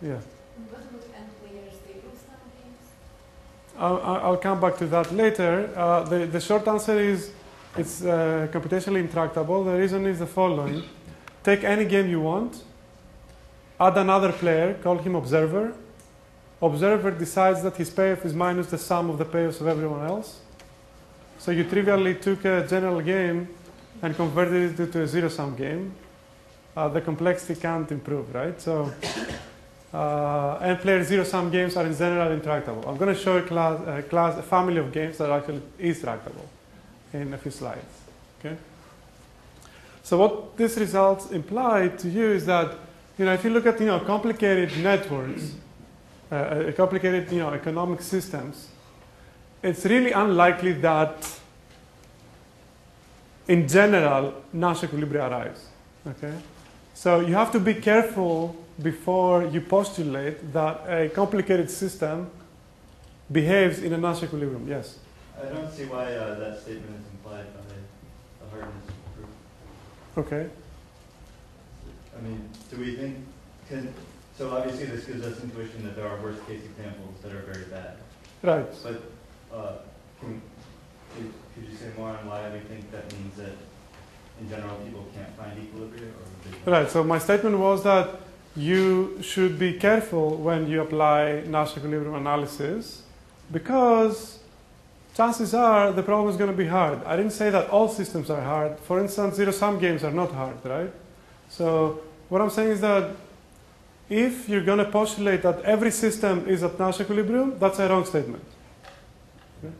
Yeah. What about n-player zero-sum games? I'll come back to that later. The short answer is it's computationally intractable. The reason is the following. Take any game you want, add another player, call him observer. Observer decides that his payoff is minus the sum of the payoffs of everyone else. So you trivially took a general game and converted it into a zero-sum game. The complexity can't improve, right? So n-player zero-sum games are in general intractable. I'm going to show a family of games that actually is tractable in a few slides. Okay. So what these results imply to you is that if you look at complicated networks, complicated economic systems, it's really unlikely that in general Nash equilibria arise. Okay. So you have to be careful before you postulate that a complicated system behaves in a Nash equilibrium. Yes? I don't see why that statement is implied by the hardness proof. Okay. I mean, do we think, so obviously this gives us intuition that there are worst case examples that are very bad. Right. But could you say more on why we think that means that in general people can't find equilibria? Right, so my statement was that you should be careful when you apply Nash equilibrium analysis because chances are the problem is going to be hard. I didn't say that all systems are hard. For instance, zero-sum games are not hard, right? So what I'm saying is that if you're going to postulate that every system is at Nash equilibrium, that's a wrong statement. Okay?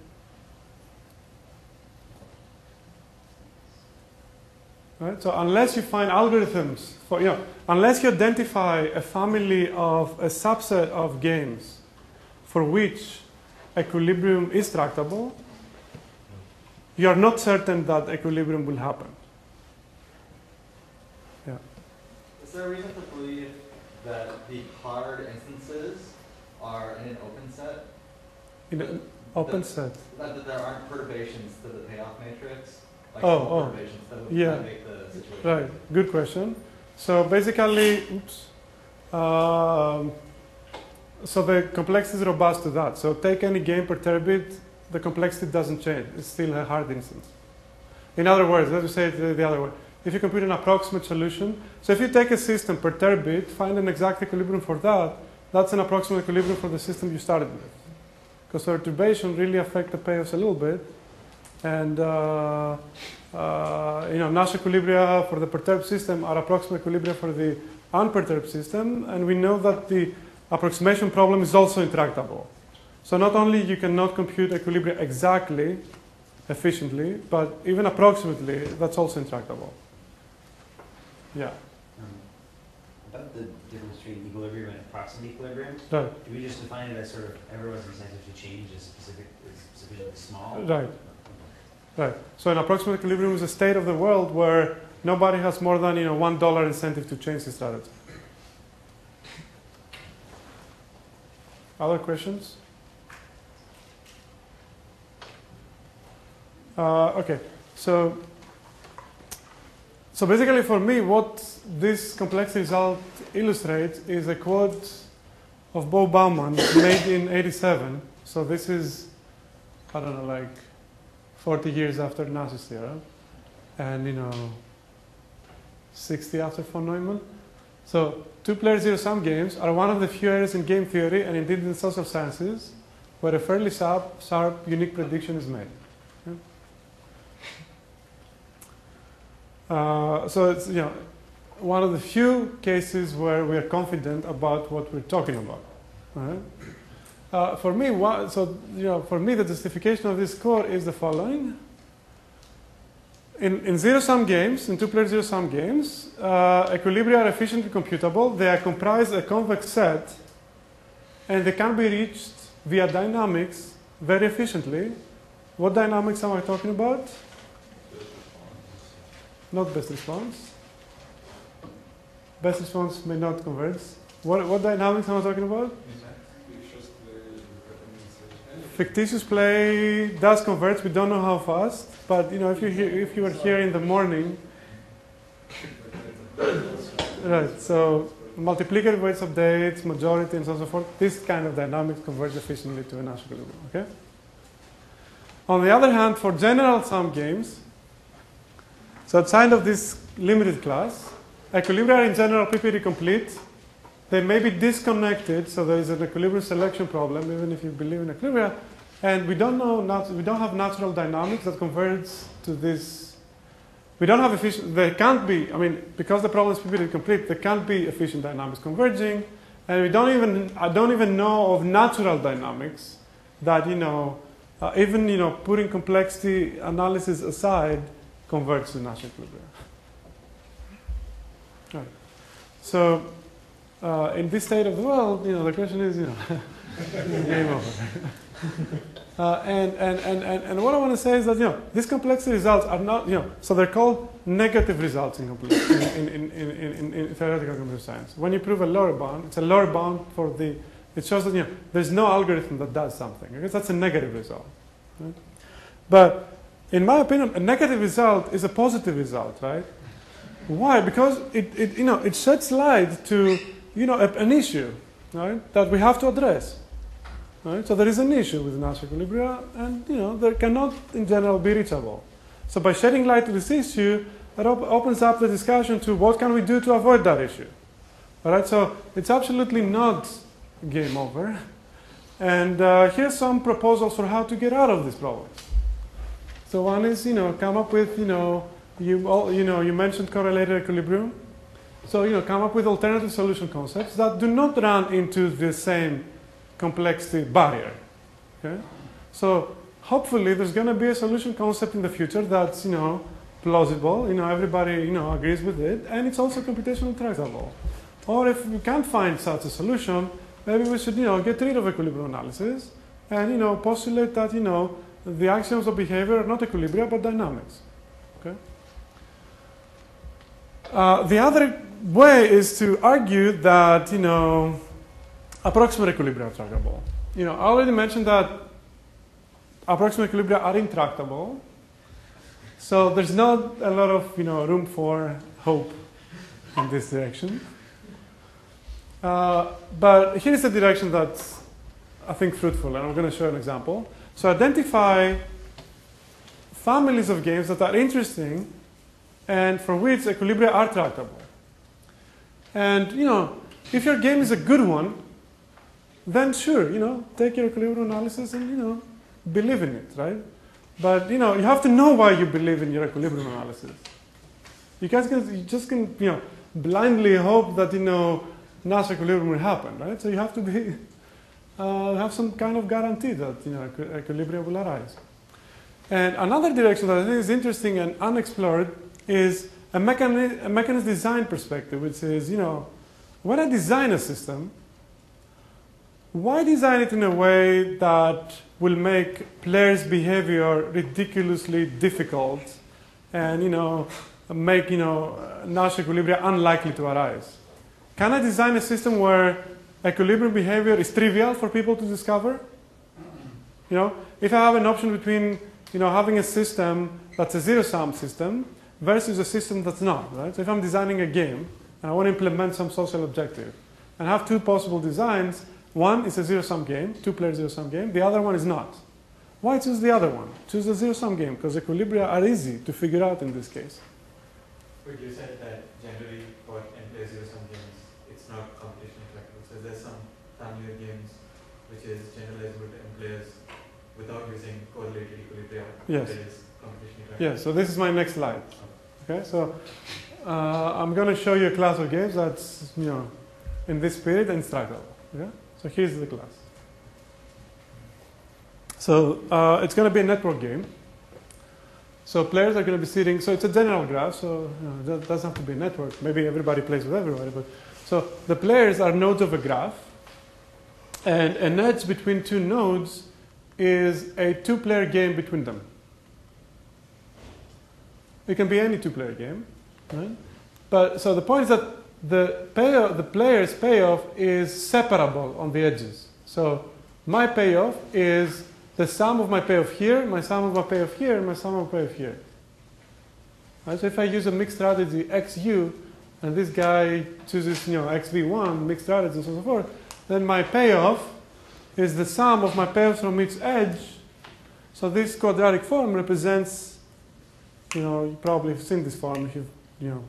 Right? So unless you find algorithms for, unless you identify a family of a subset of games for which equilibrium is tractable, you are not certain that equilibrium will happen. Yeah. Is there a reason to believe that the hard instances are in an open set? In an open set? That there aren't perturbations to the payoff matrix? Like perturbations that would make the situation. Right. Good question. So basically, so the complexity is robust to that. So take any game per terabit, the complexity doesn't change. It's still a hard instance. In other words, let me say it the other way. If you compute an approximate solution, so if you take a system per terabit, find an exact equilibrium for that, that's an approximate equilibrium for the system you started with. Because perturbation really affect the payoffs a little bit. And Nash equilibria for the perturbed system are approximate equilibria for the unperturbed system. And we know that the approximation problem is also intractable. So not only you cannot compute equilibria exactly, efficiently, but even approximately, that's also intractable. Yeah. About the difference between equilibrium and approximate equilibrium, Right. do we just define it as sort of everyone's incentive to change is sufficiently small? Right. Right. So an approximate equilibrium is a state of the world where nobody has more than $1 incentive to change his strategy. Other questions? Okay, so basically for me, what this complexity result illustrates is a quote of Bo Baumann made in '87. So this is, I don't know, like 40 years after Nash's theorem, and 60 after von Neumann. So two-player zero-sum games are one of the few areas in game theory and indeed in the social sciences where a fairly sharp unique prediction is made. So it's one of the few cases where we are confident about what we're talking about. Right? For me, the justification of this score is the following: in zero-sum games, in two-player zero-sum games, equilibria are efficiently computable. They comprise a convex set, and they can be reached via dynamics very efficiently. What dynamics am I talking about? Not best response. Best response may not converge. What dynamics am I talking about? Fictitious play does converge. We don't know how fast, but if you were here in the morning, right? So multiplicative weights updates, majority, and so on and so forth. This kind of dynamics converge efficiently to a Nash equilibrium. Okay. On the other hand, for general sum games, so outside of this limited class, equilibria are in general PPAD complete. They may be disconnected, so there is an equilibrium selection problem, even if you believe in equilibria. And we don't have natural dynamics that converge to this. We don't have efficient. There can't be. I mean, because the problem is PPAD complete, there can't be efficient dynamics converging, and I don't even know of natural dynamics that even putting complexity analysis aside, converge to Nash equilibrium. Right. So. In this state of the world, the question is, game over. And what I want to say is that these complexity results are not, so they're called negative results in theoretical computer science. When you prove a lower bound, it's a lower bound for the. It shows that there's no algorithm that does something. Because that's a negative result. Right? But in my opinion, a negative result is a positive result, right? Why? Because it sheds light to an issue, right, that we have to address. Right? So there is an issue with Nash equilibria, and they cannot in general be reachable. So by shedding light to this issue, that opens up the discussion to what can we do to avoid that issue. All right? So it's absolutely not game over. And here's some proposals for how to get out of this problem. So one is come up with you mentioned correlated equilibrium. So, come up with alternative solution concepts that do not run into the same complexity barrier. Okay? So, hopefully, there's going to be a solution concept in the future that's, plausible. Everybody, agrees with it, and it's also computationally tractable. Or if we can't find such a solution, maybe we should, get rid of equilibrium analysis and, postulate that, the axioms of behavior are not equilibria but dynamics. Okay? The other way is to argue that approximate equilibria are tractable. I already mentioned that approximate equilibria are intractable, so there's not a lot of room for hope in this direction. But here's a direction that's I think fruitful, and I'm going to show an example. So identify families of games that are interesting and for which equilibria are tractable. And, if your game is a good one, then sure, take your equilibrium analysis and, believe in it, right? But, you have to know why you believe in your equilibrium analysis. You just can, blindly hope that, Nash equilibrium will happen, right? So you have to be, have some kind of guarantee that, equilibrium will arise. And another direction that I think is interesting and unexplored is a mechanism design perspective, which is, when I design a system, why design it in a way that will make players' behavior ridiculously difficult and, make, Nash equilibria unlikely to arise? Can I design a system where equilibrium behavior is trivial for people to discover. You know, if I have an option between, you know, having a system that's a zero-sum system versus a system that's not, right? So if I'm designing a game and I want to implement some social objective and have two possible designs, one is a zero-sum game, two-player zero-sum game. The other one is not. Why choose the other one? Choose the zero-sum game because equilibria are easy to figure out in this case. But you said that generally for n-player zero-sum games, it's not computational tractable. So there's some family of games which is generalizable to n-players without using correlated equilibria. Yes. That is computational tractable. Yeah, so this is my next slide. Okay, so I'm going to show you a class of games that's, you know, in this spirit and it's tractable. Okay? So here's the class. So it's going to be a network game. So players are going to be sitting. So it's a general graph. So you know, it doesn't have to be a network. Maybe everybody plays with everybody. But so the players are nodes of a graph, and an edge between two nodes is a two-player game between them. It can be any two-player game, right? But so the point is that the player's payoff is separable on the edges. So my payoff is the sum of my payoff here, my sum of my payoff here, and my sum of my payoff here. Right? So if I use a mixed strategy XU, and this guy chooses, you know, XV1, mixed strategy, and so forth, then my payoff is the sum of my payoffs from each edge. So this quadratic form represents, you know, you probably have seen this form if you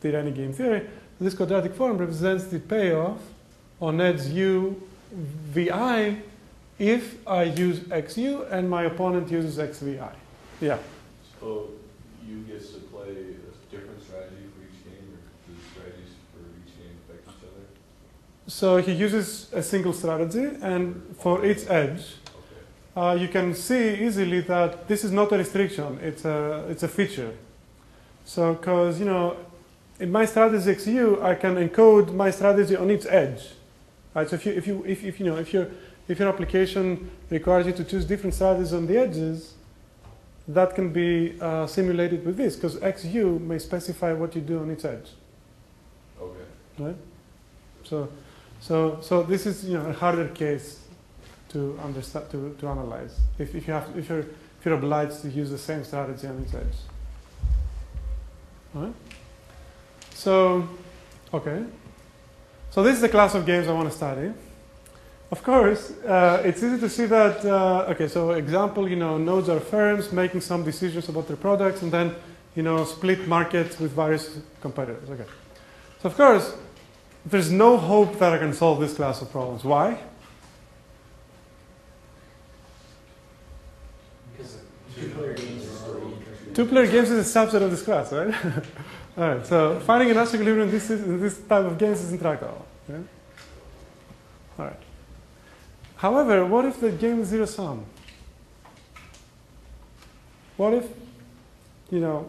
did any game theory. This quadratic form represents the payoff on edge U VI if I use XU and my opponent uses XVI. Yeah. So you gets to play a different strategy for each game, or do the strategies for each game affect each other? So he uses a single strategy, and for each edge, you can see easily that this is not a restriction; it's a feature. So, because you know, in my strategy XU, I can encode my strategy on each edge. Right? So if your application requires you to choose different strategies on the edges, that can be simulated with this, because XU may specify what you do on each edge. Okay. Right? So this is, you know, a harder case to understand, to analyze. If you're obliged to use the same strategy on each edge. All right? So, okay. So this is the class of games I want to study. Of course, it's easy to see that, okay, so example, you know, nodes are firms making some decisions about their products and then, you know, split markets with various competitors. Okay. So of course, there's no hope that I can solve this class of problems. Why? Because two-player games are already interesting. Two-player games is a subset of this class, right? All right, so finding a Nash equilibrium in this type of games is intractable. Okay? All right. However, what if the game is zero-sum? What if, you know,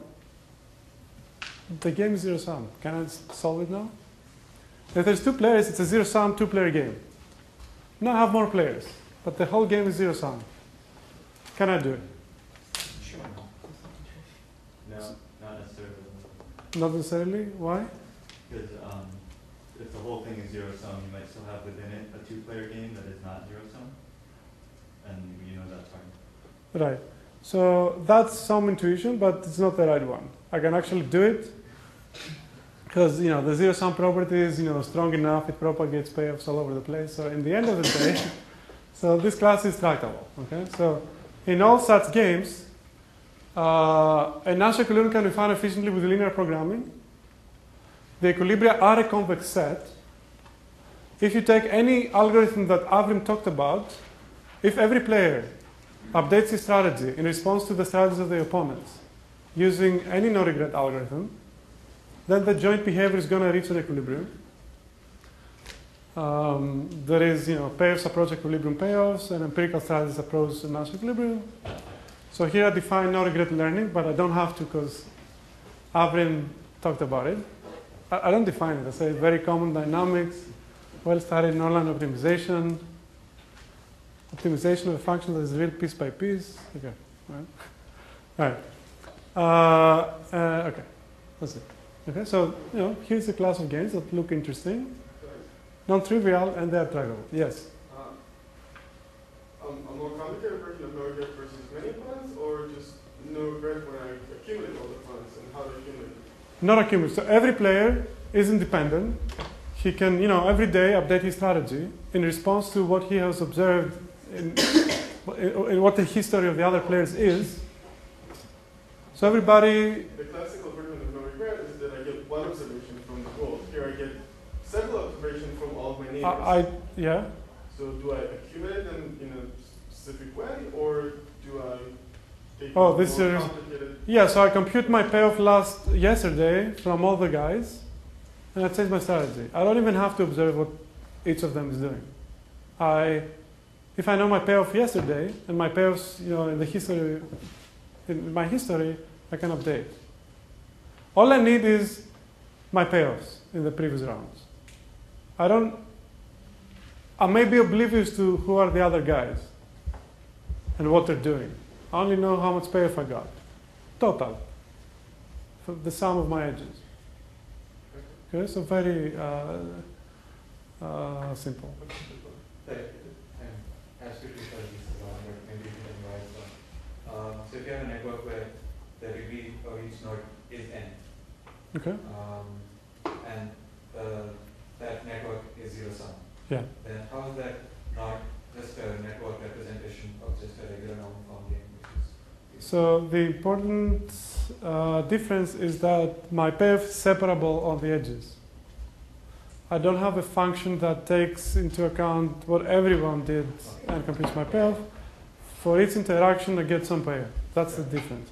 the game is zero-sum? Can I solve it now? If there's two players, it's a zero-sum two-player game. Now I have more players, but the whole game is zero-sum. Can I do it? Sure. No, not necessarily. Not necessarily. Why? Because if the whole thing is zero-sum, you might still have within it a two-player game that is not zero-sum. And you know that's fine. Right. So that's some intuition, but it's not the right one. I can actually do it because, you know, the zero-sum property is, you know, strong enough. It propagates payoffs all over the place. So in the end of the day, so this class is tractable. Okay. So in all such games, a Nash equilibrium can be found efficiently with linear programming. The equilibria are a convex set. If you take any algorithm that Avrim talked about, if every player updates his strategy in response to the strategies of the opponents using any no-regret algorithm, then the joint behavior is going to reach an equilibrium. There is, you know, payoffs approach equilibrium payoffs, and empirical strategies approach Nash equilibrium. So here I define no-regret learning, but I don't have to because Avrim talked about it. I don't define it. I say very common dynamics, well-studied non-line optimization, optimization of a function that is real piece by piece. Okay, all right. Okay, that's it. Okay, so, you know, here's a class of games that look interesting. non-trivial, and they are tractable. Yes? A more complicated version of no-regret versus many opponents, or just no-regret when I accumulate all the opponents, and how to accumulate? Not accumulate. So every player is independent. He can, every day update his strategy in response to what he has observed in what the history of the other players is. So everybody... The classical version of no-regret is that I get one observation from the goal. Here I get several observations from all of my neighbors. Yeah. So do I accumulate them in a specific way, or do I take Oh, a this more is... complicated... Yeah, so I compute my payoff yesterday from all the guys, and I change my strategy. I don't even have to observe what each of them is doing. If I know my payoff yesterday, and my payoffs, in the history, in my history, I can update. All I need is my payoffs in the previous rounds. I may be oblivious to who are the other guys and what they're doing. I only know how much payoff I got. Total. For the sum of my edges. Okay, so very simple. As quickly as this is on, but maybe you can advise on. So if you have a network where the degree of each node is n, Okay. And that network is zero sum, Yeah. then how is that not just a network representation of just a regular normal form game? So the important difference is that my payoff is separable on the edges. I don't have a function that takes into account what everyone did and computes my payoff. For each interaction, I get some payoff. That's the difference.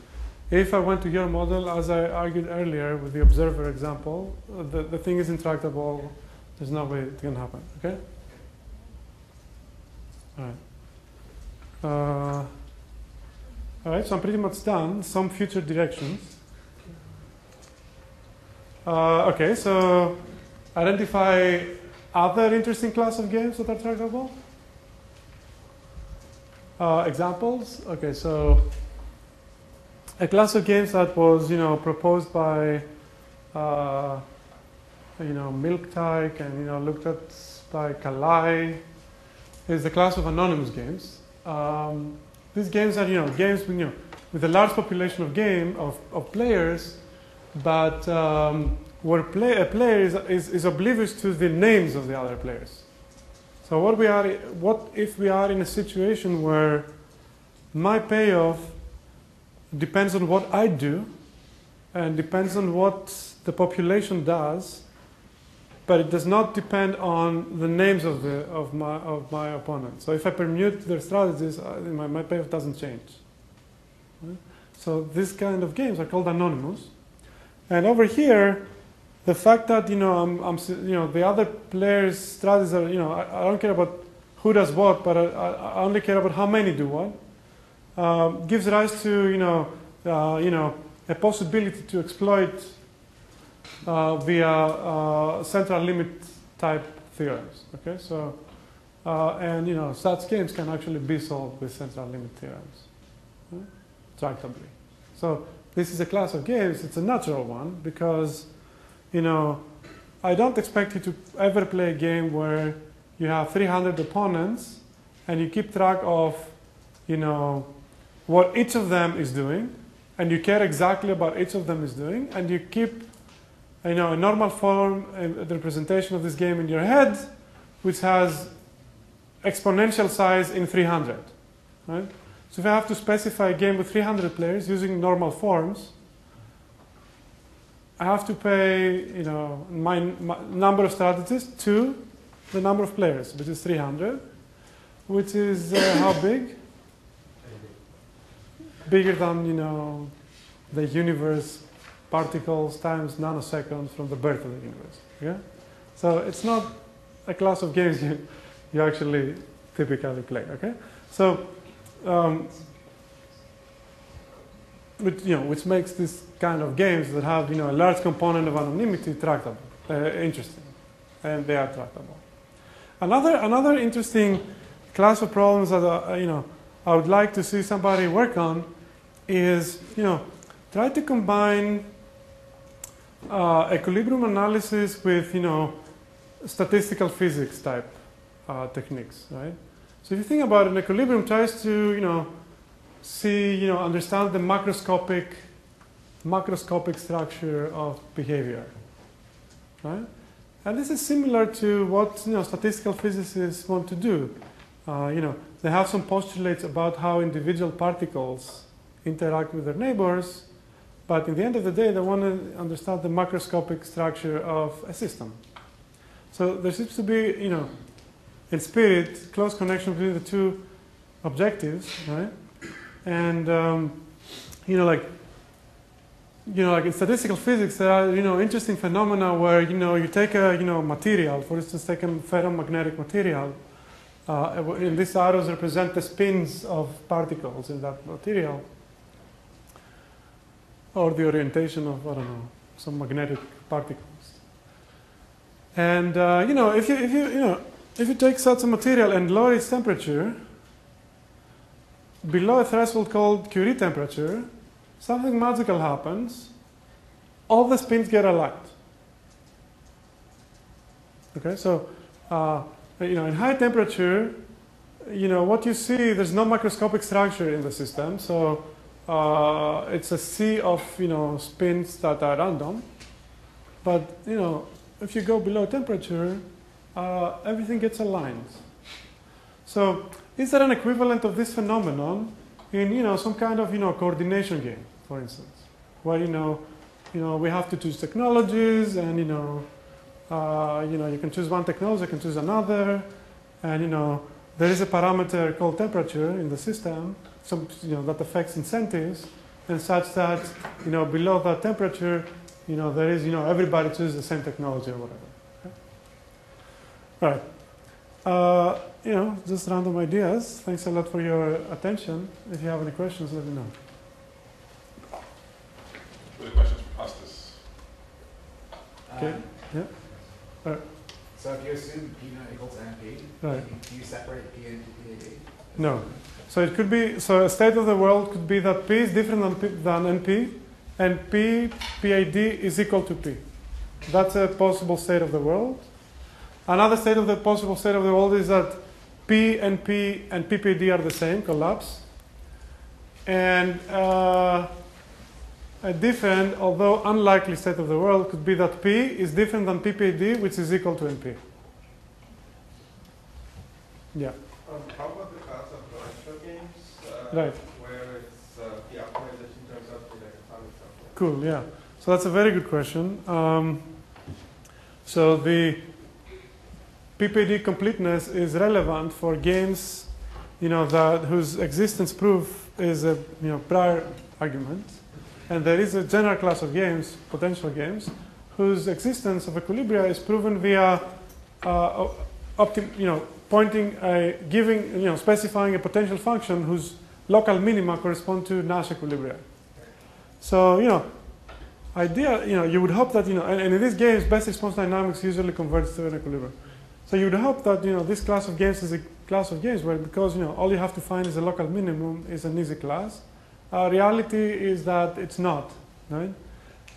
If I went to your model, as I argued earlier with the observer example, the thing is intractable. There's no way it can happen. Okay? All right. All right, so I'm pretty much done. Some future directions. Okay, so identify other interesting class of games that are tractable. Examples. Okay, so a class of games that was, proposed by, Milk-Tyke and, looked at by Kalai is the class of anonymous games. These games are, games with a large population of players, but where a player is oblivious to the names of the other players. So what if we are in a situation where my payoff depends on what I do and depends on what the population does, but it does not depend on the names of my opponent. So if I permute their strategies, my payoff doesn't change. Right? So these kind of games are called anonymous. And over here, the fact that the other players' strategies are I don't care about who does what, but I only care about how many do what. Gives rise to a possibility to exploit via central limit type theorems. Okay, so and such games can actually be solved with central limit theorems, tractably. So this is a class of games. It's a natural one because I don't expect you to ever play a game where you have 300 opponents and you keep track of what each of them is doing, and you care exactly about each of them is doing, and you keep a normal form, the representation of this game in your head, which has exponential size in 300. Right? So if I have to specify a game with 300 players using normal forms, I have to pay my number of strategies to the number of players, which is 300, which is how big? Bigger than the universe, particles times nanoseconds from the birth of the universe. Yeah, so it's not a class of games you actually typically play. Okay, so which makes this kind of games that have a large component of anonymity tractable, interesting, and they are tractable. Another interesting class of problems that I would like to see somebody work on is try to combine equilibrium analysis with statistical physics type techniques, right? So if you think about it, an equilibrium tries to, see, understand the macroscopic structure of behavior, right? And this is similar to what statistical physicists want to do. They have some postulates about how individual particles interact with their neighbors, but in the end of the day, they want to understand the macroscopic structure of a system. So there seems to be, in spirit, close connection between the two objectives, right? And like in statistical physics, there are interesting phenomena where you take a material, for instance, take a ferromagnetic material, and these arrows represent the spins of particles in that material, or the orientation of some magnetic particles. And if you take such a material and lower its temperature below a threshold called Curie temperature, something magical happens. All the spins get aligned. Okay, so in high temperature, what you see, there's no macroscopic structure in the system. So it's a sea of spins that are random. But if you go below temperature, everything gets aligned. So is there an equivalent of this phenomenon in some kind of coordination game, for instance, where we have to choose technologies, and you can choose one technology, you can choose another, and there is a parameter called temperature in the system, that affects incentives, and such that below that temperature, there is everybody chooses the same technology or whatever. Okay? All right. Just random ideas. Thanks a lot for your attention. If you have any questions, let me know. Further questions for Costas? Okay. Yeah. All right. So if you assume P not equal to NP, right, do you separate P into PAD? No. So it could be, a state of the world could be that P is different than NP, and PAD is equal to P. That's a possible state of the world. Another possible state of the world is that P, NP, and PPAD are the same, collapse. And a different, although unlikely state of the world could be that P is different than PPAD, which is equal to NP. Yeah. How about the class of relational games, Right. where it's the optimization turns out to be like atomic software? Cool, yeah. So that's a very good question. So the PPAD completeness is relevant for games, whose existence proof is a Brouwer argument, and there is a general class of games, potential games, whose existence of equilibria is proven via specifying a potential function whose local minima correspond to Nash equilibria. So you would hope that and in these games, best response dynamics usually converges to an equilibrium. So you would hope that this class of games is a class of games where, because all you have to find is a local minimum, is an easy class. Reality is that it's not, right?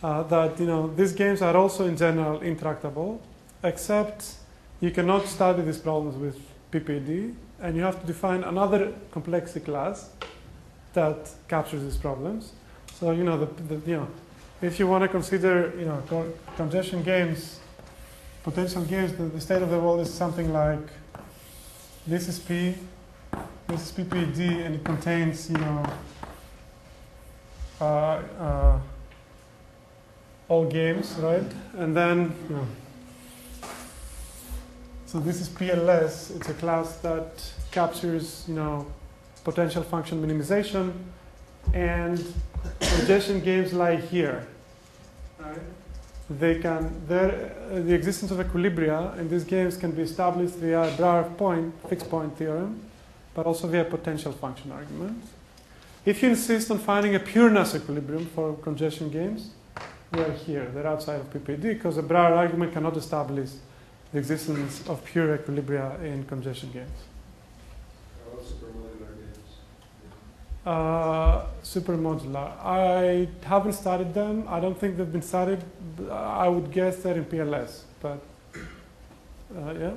That these games are also in general intractable, except you cannot study these problems with PPAD, and you have to define another complexity class that captures these problems. So if you want to consider congestion games, potential games, the state of the world is something like this is P, this is PPAD, and it contains all games, right? And then so this is PLS. It's a class that captures potential function minimization, and congestion games lie here. Right? The existence of equilibria in these games can be established via Brouwer fixed point theorem, but also via potential function argument. If you insist on finding a pure Nash equilibrium for congestion games, they are here. They're outside of PPAD because the Brouwer argument cannot establish the existence of pure equilibria in congestion games. Supermodular. I haven't studied them. I don't think they've been studied. I would guess they're in PLS, but Yeah. Could you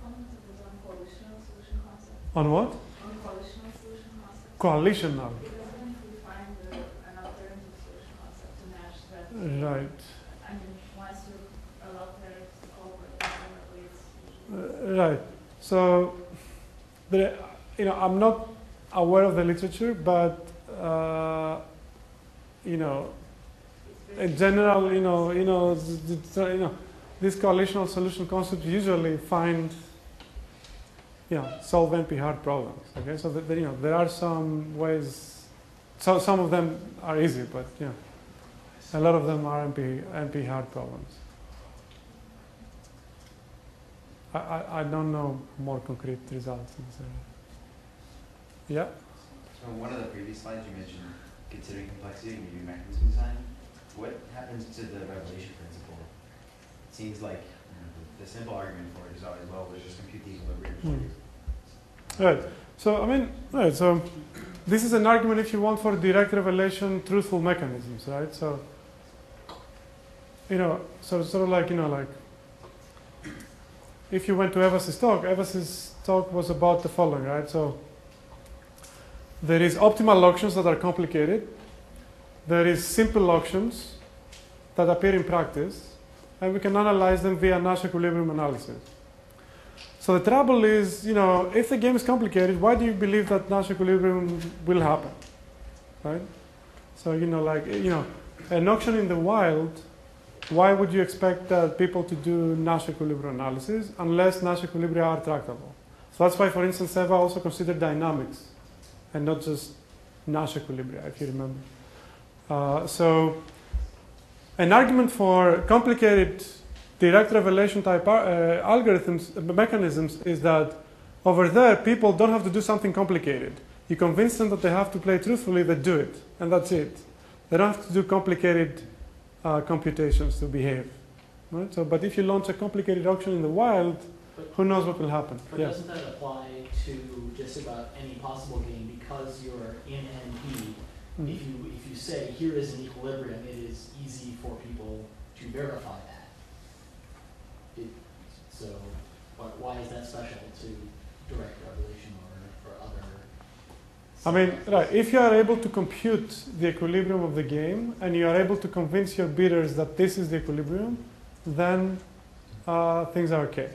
comment a bit on coalitional solution concept? On what? On coalitional solution concept? Coalitional. Because then if we find an alternative solution concept to Nash that, Right. I mean, once you allow players to cooperate, presumably it's usually Right. So, I'm not aware of the literature, but in general, these coalitional solution concepts usually solve NP-hard problems. Okay, so there are some ways. So some of them are easy, but a lot of them are NP-hard problems. I don't know more concrete results in this area. Yeah. So one of the previous slides you mentioned considering complexity and maybe mechanism design. What happens to the revelation principle? It seems like the simple argument for it is always, well, let's just compute the equilibrium for you. Right. So So this is an argument, if you want, for direct revelation truthful mechanisms, right? So sort of like if you went to Evas's talk was about the following, right? So there is optimal auctions that are complicated. There is simple auctions that appear in practice, and we can analyze them via Nash equilibrium analysis. So the trouble is, if the game is complicated, why do you believe that Nash equilibrium will happen, right? So an auction in the wild, why would you expect people to do Nash equilibrium analysis unless Nash equilibria are tractable? So that's why, for instance, Eva also considered dynamics and not just Nash equilibria, if you remember. So an argument for complicated direct revelation type algorithms, mechanisms, is that over there, people don't have to do something complicated. You convince them that they have to play truthfully, they do it, and that's it. They don't have to do complicated computations to behave. Right? So, but if you launch a complicated auction in the wild, who knows what will happen? But doesn't that apply to just about any possible game because you're in NP? Mm-hmm. If you say here is an equilibrium, it is easy for people to verify that. So why is that special to direct revelation or other? I mean, right, if you are able to compute the equilibrium of the game and you are able to convince your bidders that this is the equilibrium, then things are okay.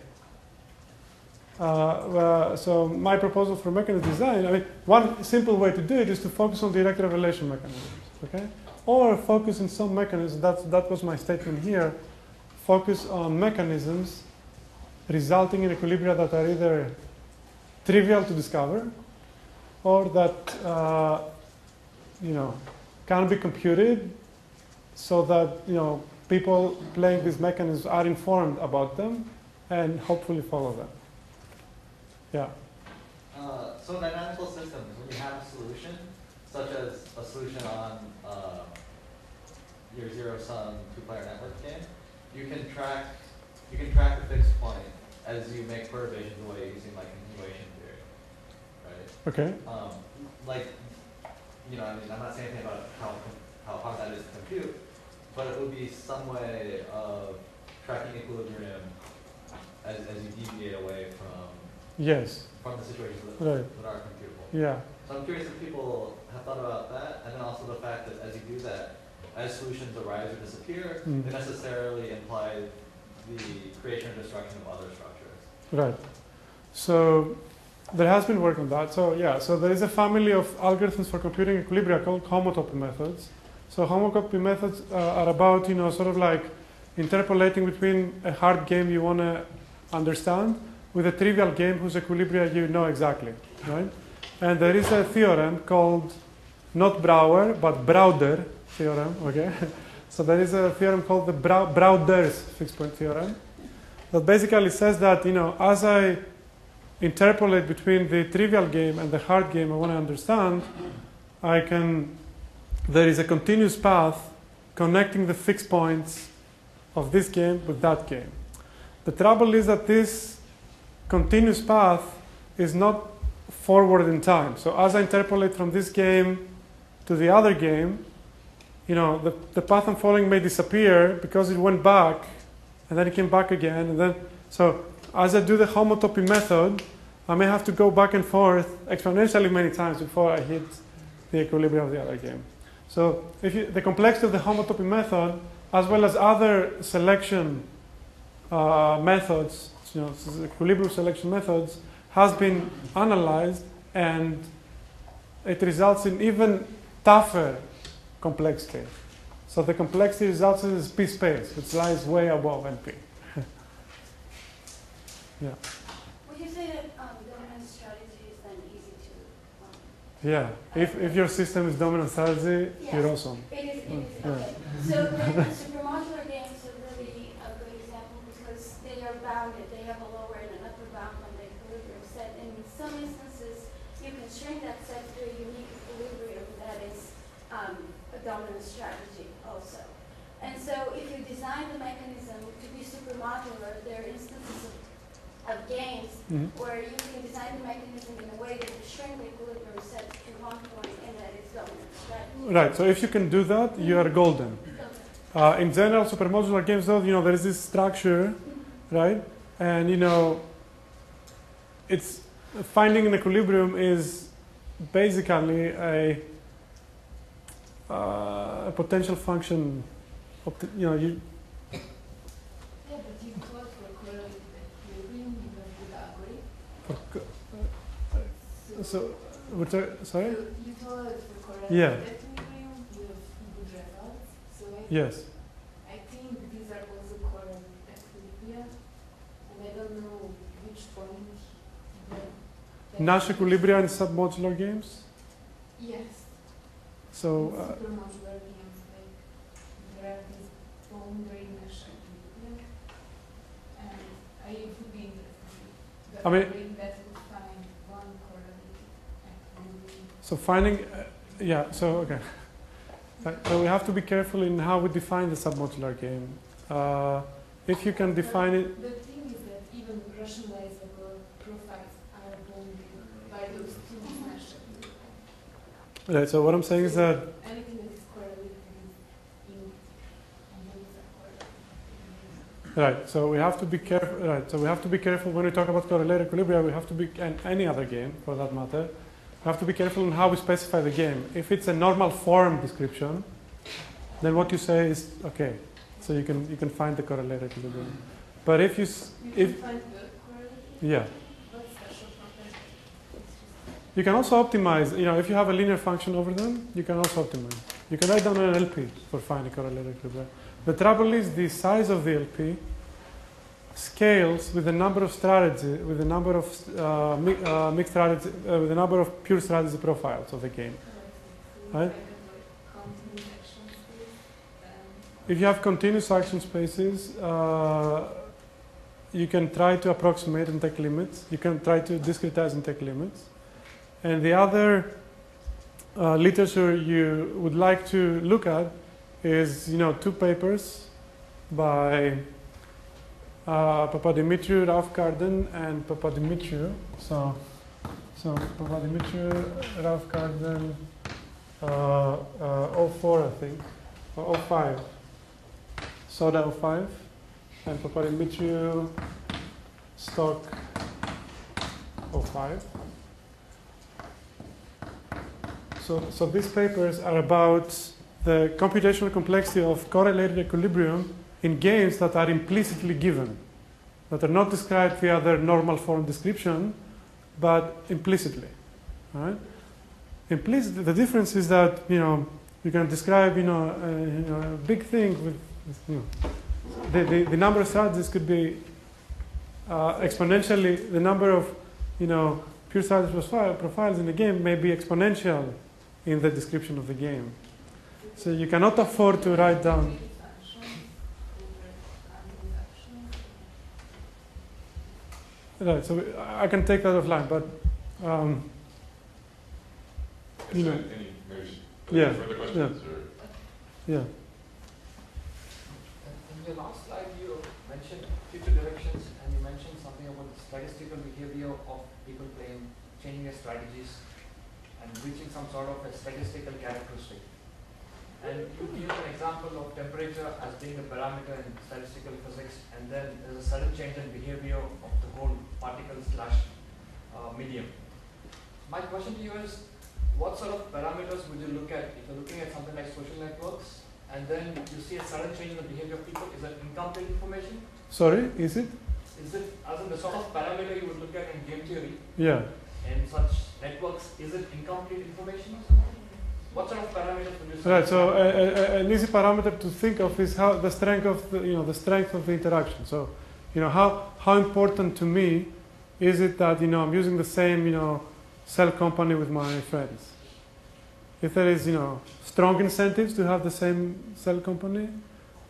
So my proposal for mechanism design, I mean, one simple way to do it is to focus on direct revelation mechanisms, okay? Or focus on some mechanisms, that was my statement here, focus on mechanisms resulting in equilibria that are either trivial to discover or that can be computed so that people playing these mechanisms are informed about them and hopefully follow them. Yeah. So dynamical systems, when you have a solution, such as a solution on your zero-sum two-player network game, you can track the fixed point as you make perturbations away using like continuation theory, right? Okay. I mean, I'm not saying anything about how hard that is to compute, but it would be some way of tracking equilibrium as you deviate away from the situations that are computable. Yeah. So I'm curious if people have thought about that, and then also the fact that as you do that, as solutions arise or disappear, they necessarily imply the creation or destruction of other structures. Right. So there has been work on that. So there is a family of algorithms for computing equilibria called homotopy methods. So homotopy methods are about sort of like interpolating between a hard game you want to understand with a trivial game whose equilibria you know exactly, right? And there is a theorem called not Brouwer but Brouwer theorem. Okay. So there is a theorem called the Brouwer's fixed point theorem that basically says that as I interpolate between the trivial game and the hard game I want to understand, there is a continuous path connecting the fixed points of this game with that game. The trouble is that this continuous path is not forward in time. So as I interpolate from this game to the other game, the path I'm following may disappear because it went back and then it came back again, and then So as I do the homotopy method, I may have to go back and forth exponentially many times before I hit the equilibrium of the other game. So the complexity of the homotopy method, as well as other selection methods, equilibrium selection methods, has been analyzed, and it results in even tougher complexity. So the complexity results in this P space, which lies way above NP. Yeah. Would you say that dominant strategy is then easy to? Yeah. If your system is dominant strategy, you're awesome. It is. Okay. So then supermodular games are really a good example because they are bounded. They have a lower and an upper bound on the equilibrium set. And in some instances, you can shrink that set to a unique equilibrium that is a dominant strategy also. And so if you design the mechanism to be supermodular, there are instances of games where you can design the mechanism in a way that you shrink the equilibrium set to one point and that is dominant strategy. Right. So if you can do that, you are golden. In general, supermodular games, though, there is this structure, right? And it's finding an equilibrium is basically a potential function. Yeah, but you code for correlated equilibrium, you don't do the algorithm. Sorry? You told for correlated Yeah. equilibrium, you have good results. So Yes. I think these are also correlated equilibria, and I don't know which point. Nash equilibria in submodular games. Yes. So Supermodular games, like there are these boundary Nash equilibria, and I would be interested. I mean- That would find one correlated equilibrium. So finding, so okay. So we have to be careful in how we define the submodular game. If you can define it, The thing is that even rationalizable profiles are bounded by those two Nash equilibria. right, so what I'm saying is that, Anything that is correlated is in, and those are correlated. right, so we have to be careful, right, so we have to be careful when we talk about correlated equilibria, we have to be, and any other game for that matter, we have to be careful in how we specify the game. If it's a normal form description, then what you say is okay. So you can find the correlated equilibrium. But if you You can find the correlated. yeah, What special property? you can also optimize. If you have a linear function over them, you can also optimize. You can write down an LP for finding correlated equilibrium. The trouble is the size of the LP scales with the number of strategy, with the number of mixed strategy, with the number of pure strategy profiles of the game. Right? If you have continuous action spaces, you can try to approximate and take limits. You can try to discretize and take limits. And the other literature you would like to look at is, two papers by Papadimitriou, Ralph Carden, and Papadimitriou. So Papadimitriou, Ralph Carden, 04, I think, or 05. Soda 05, and Papadimitriou, Stock 05. So these papers are about the computational complexity of correlated equilibrium in games that are implicitly given, that are not described via their normal form description, but implicitly. Right? Implicitly, the difference is that you can describe a big thing with the number of strategies could be exponentially. The number of pure strategy profiles in the game may be exponential in the description of the game. So you cannot afford to write down. Right. So I can take that offline, but Is there any yeah, further questions? yeah. In your last slide, you mentioned future directions, and you mentioned something about the statistical behavior of people changing their strategies and reaching some sort of a statistical characteristic. And you give an example of temperature as being a parameter in statistical physics, and then there's a sudden change in behavior of the whole particle slash medium. My question to you is, what sort of parameters would you look at if you're looking at something like social networks, and then you see a sudden change in the behavior of people? Is that incomplete information? Sorry, is it? Is it, as in the sort of parameter you would look at in game theory, Yeah. in such networks, is it incomplete information or something? What sort of parameters would you say? Right. So an easy parameter to think of is how the strength of the, the strength of the interaction. So, how important to me is it that I'm using the same cell company with my friends? If there is strong incentives to have the same cell company,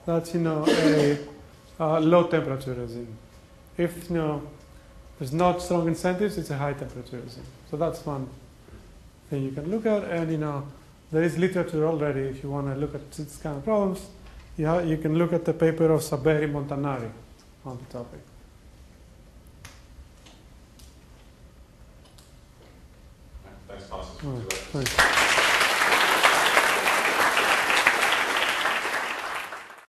that's a low temperature regime. If there's not strong incentives, it's a high temperature regime. So that's one thing you can look at, and there is literature already if you want to look at this kind of problems. You can look at the paper of Saberi Montanari on the topic. Thanks, Constance. Thanks.